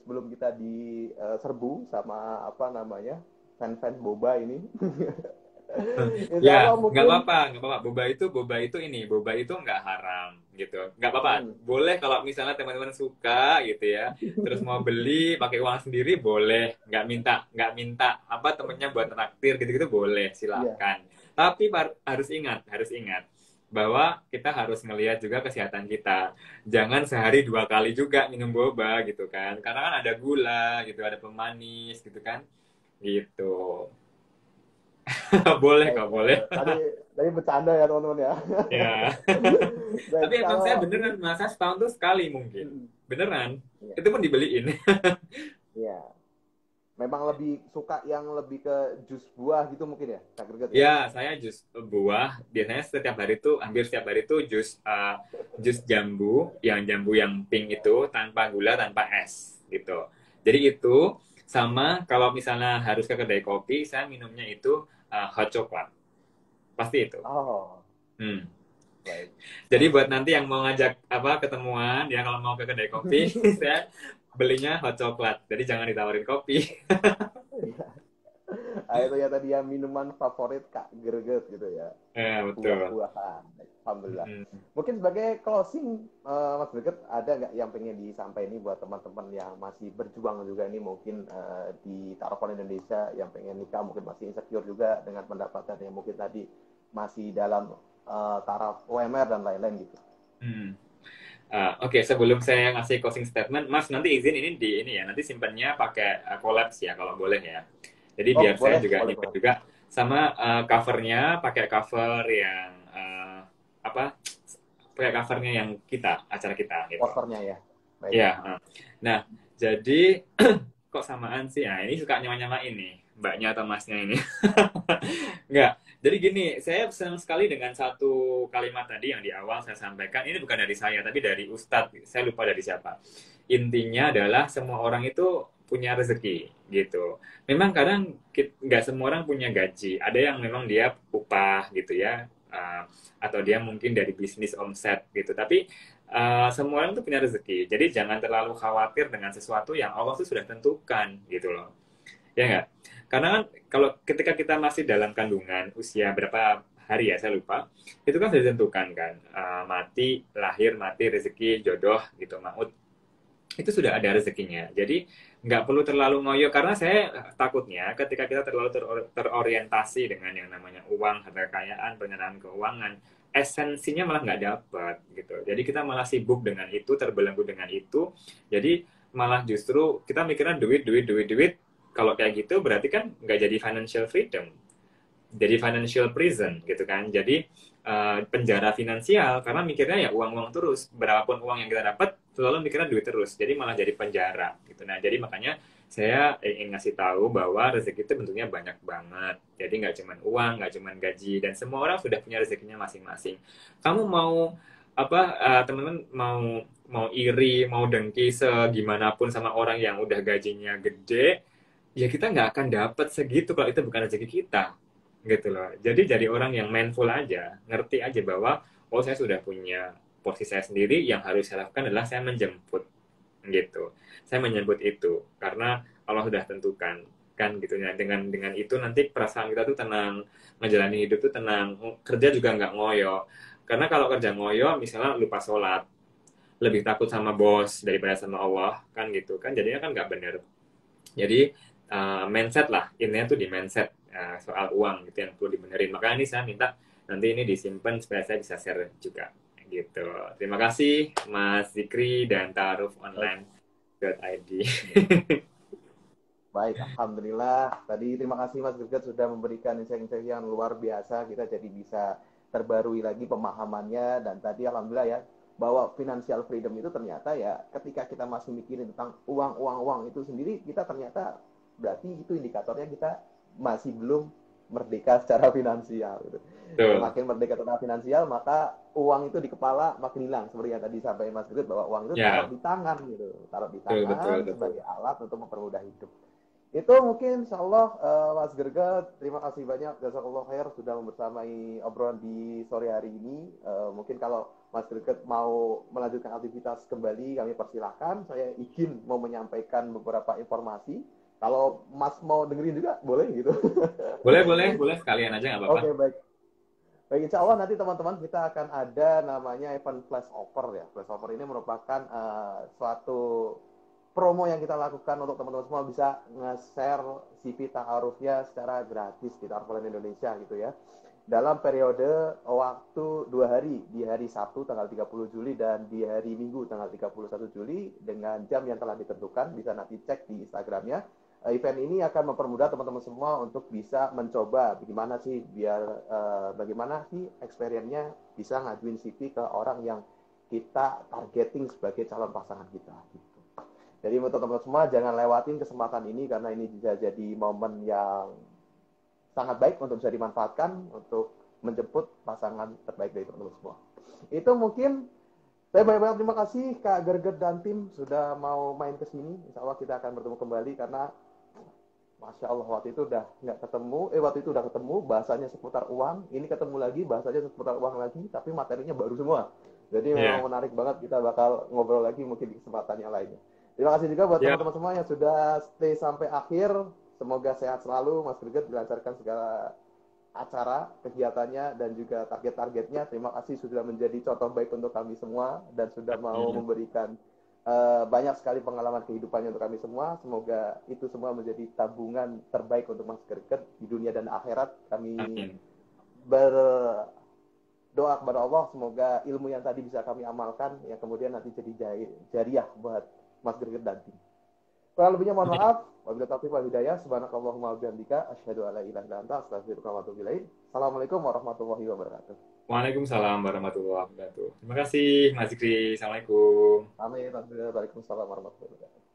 sebelum kita diserbu sama apa namanya, fans-fans boba ini. Insya Ya, Allah nggak mungkin. apa-apa, nggak apa-apa. Boba itu ini, boba itu nggak haram gitu. Nggak apa-apa. Hmm, Boleh kalau misalnya teman-teman suka gitu ya, terus mau beli pakai uang sendiri boleh. Nggak minta apa temennya buat traktir gitu-gitu boleh, iya, silakan. Tapi harus ingat bahwa kita harus ngelihat juga kesehatan kita. Jangan sehari 2 kali juga minum boba gitu kan. Karena kan ada gula gitu, ada pemanis gitu kan. Gitu. Boleh baik. kok, boleh. Tadi bercanda ya teman-teman ya. Ya. Baik, Tapi emang saya kalau beneran masa setahun tuh sekali mungkin. hmm, Beneran. iya, Itu pun dibeliin. iya. Memang lebih suka yang lebih ke jus buah gitu mungkin ya, Kak Greget ya. Ya, saya jus buah. Biasanya setiap hari tuh, hampir setiap hari tuh jus jambu, yang pink itu tanpa gula, tanpa es gitu. Jadi itu sama kalau misalnya harus ke kedai kopi, saya minumnya itu hot coklat. Pasti itu. Oh, Hmm. baik. Jadi Baik. buat nanti yang mau ngajak apa ketemuan, ya kalau mau ke kedai kopi, saya belinya hot coklat. Jadi jangan ditawarin kopi. Ah, itu ya tadi ya minuman favorit Kak Greget gitu ya. Betul. Buah-buahan. Alhamdulillah. Mm. Mungkin sebagai closing, Mas Greget, ada nggak yang pengen disampaikan ini buat teman-teman yang masih berjuang juga ini mungkin di Tarkon Indonesia yang pengen nikah, mungkin masih insecure juga dengan pendapatan yang mungkin tadi masih dalam taraf UMR dan lain-lain gitu. Hmm. Oke, sebelum saya ngasih closing statement, Mas nanti izin ini ya, nanti simpannya pakai collapse ya kalau boleh ya. Jadi Oh, biar saya boleh, juga boleh nyimpen banget. juga sama covernya pakai cover yang apa? Pakai covernya yang acara kita gitu. Posternya ya. Baik. Ya. Nah, jadi kok samaan sih? Nah, ini suka nyama-nyamain nih, mbaknya atau masnya ini. Enggak. Jadi gini, saya senang sekali dengan satu kalimat tadi yang di awal saya sampaikan. Ini bukan dari saya, tapi dari Ustadz. Saya lupa dari siapa. Intinya adalah semua orang itu punya rezeki, gitu. Memang kadang nggak semua orang punya gaji. Ada yang memang dia upah, gitu ya. Atau dia mungkin dari bisnis omset, gitu. Tapi semua orang tuh punya rezeki. Jadi jangan terlalu khawatir dengan sesuatu yang Allah tuh sudah tentukan, gitu loh. Ya nggak? Karena kan kalau ketika kita masih dalam kandungan usia berapa hari ya saya lupa, itu kan sudah ditentukan kan. Mati, lahir, mati, rezeki, jodoh gitu, maut itu sudah ada rezekinya. Jadi nggak perlu terlalu ngoyo karena saya takutnya ketika kita terlalu terorientasi dengan yang namanya uang, harta kekayaan, penyerahan keuangan, esensinya malah nggak dapat gitu. Jadi kita malah sibuk dengan itu, terbelenggu dengan itu. Jadi malah justru kita mikirnya duit, duit, duit, duit. Kalau kayak gitu berarti kan nggak jadi financial freedom, jadi financial prison gitu kan. Jadi penjara finansial karena mikirnya ya uang-uang terus. Berapapun uang yang kita dapat selalu mikirnya duit terus. Jadi malah jadi penjara gitu. Nah, jadi makanya saya ingin ngasih tahu bahwa rezeki itu bentuknya banyak banget. Jadi nggak cuma uang, nggak cuma gaji dan semua orang sudah punya rezekinya masing-masing. Kamu mau apa teman-teman mau mau iri, mau dengki segimanapun sama orang yang udah gajinya gede, ya kita nggak akan dapat segitu kalau itu bukan rezeki kita gitu loh. Jadi jadi orang yang mindful aja, ngerti aja bahwa oh saya sudah punya porsi saya sendiri, yang harus saya lakukan adalah saya menjemput gitu. Saya menjemput itu karena Allah sudah tentukan kan gitu ya. Dengan itu nanti perasaan kita tuh tenang, menjalani hidup tuh tenang, kerja juga nggak ngoyo. Karena kalau kerja ngoyo, misalnya lupa sholat, lebih takut sama bos daripada sama Allah kan gitu kan, jadinya kan nggak bener. Jadi mindset lah, intinya tuh di mindset. soal uang gitu yang perlu dibenerin. Makanya ini saya minta nanti ini disimpan supaya saya bisa share juga gitu. Terima kasih Mas Zikri dan tarufonline.id. Baik, Alhamdulillah. Tadi terima kasih Mas Gerget sudah memberikan insight-insight yang luar biasa. Kita jadi bisa terbarui lagi pemahamannya. Dan tadi Alhamdulillah ya, bahwa financial freedom itu ternyata ya ketika kita masih mikirin tentang uang itu sendiri, kita ternyata berarti itu indikatornya kita masih belum merdeka secara finansial. Gitu. Semakin merdeka secara finansial, maka uang itu di kepala makin hilang. Seperti yang tadi sampaikan Mas Gerget, bahwa uang itu taruh di tangan gitu. Taruh di tangan sebagai alat untuk mempermudah hidup. Itu mungkin insya Allah Mas Gerget, terima kasih banyak jazakallah khair sudah membersamai obrolan di sore hari ini. Mungkin kalau Mas Gerget mau melanjutkan aktivitas kembali, kami persilahkan. Saya izin mau menyampaikan beberapa informasi. Kalau Mas mau dengerin juga boleh gitu. Boleh sekalian aja nggak apa-apa. Oke, baik. Baik, insya Allah nanti teman-teman kita akan ada namanya event flashover ya. Flashover ini merupakan suatu promo yang kita lakukan untuk teman-teman semua bisa nge-share CV ta'arufnya secara gratis di Ta'aruf Online Indonesia gitu ya. Dalam periode waktu 2 hari, di hari Sabtu tanggal 30 Juli dan di hari Minggu tanggal 31 Juli dengan jam yang telah ditentukan, bisa nanti cek di Instagramnya. Event ini akan mempermudah teman-teman semua untuk bisa mencoba bagaimana sih experience-nya bisa ngajuin CV ke orang yang kita targeting sebagai calon pasangan kita gitu. Jadi untuk teman-teman semua jangan lewatin kesempatan ini karena ini bisa jadi momen yang sangat baik untuk bisa dimanfaatkan untuk menjemput pasangan terbaik dari teman-teman semua. Itu mungkin saya banyak-banyak terima kasih Kak Gerget dan tim sudah mau main ke sini. Insya Allah kita akan bertemu kembali karena Masya Allah waktu itu udah ketemu, bahasanya seputar uang, ini ketemu lagi bahasanya seputar uang lagi, tapi materinya baru semua. Jadi memang menarik banget, kita bakal ngobrol lagi mungkin di kesempatan yang lainnya. Terima kasih juga buat teman-teman semua yang sudah stay sampai akhir. Semoga sehat selalu, Mas Gerget dilancarkan segala acara, kegiatannya, dan juga target-targetnya. Terima kasih sudah menjadi contoh baik untuk kami semua, dan sudah mau memberikan banyak sekali pengalaman kehidupannya untuk kami semua. Semoga itu semua menjadi tabungan terbaik untuk Mas Gerget di dunia dan akhirat. Kami berdoa kepada Allah, semoga ilmu yang tadi bisa kami amalkan, yang kemudian nanti jadi jariah buat Mas Gerget dan tim. Kurang lebihnya mohon maaf. Wabillahi taufiq wal hidayah. Subhanakallahumma wa bihamdika asyhadu an la ilaha illa anta astaghfiruka wa atubu ilaik. Assalamualaikum warahmatullahi wabarakatuh. Waalaikumsalam warahmatullahi wabarakatuh. Terima kasih Mas Zikri. Assalamualaikum. Amin. Waalaikumsalam warahmatullahi wabarakatuh.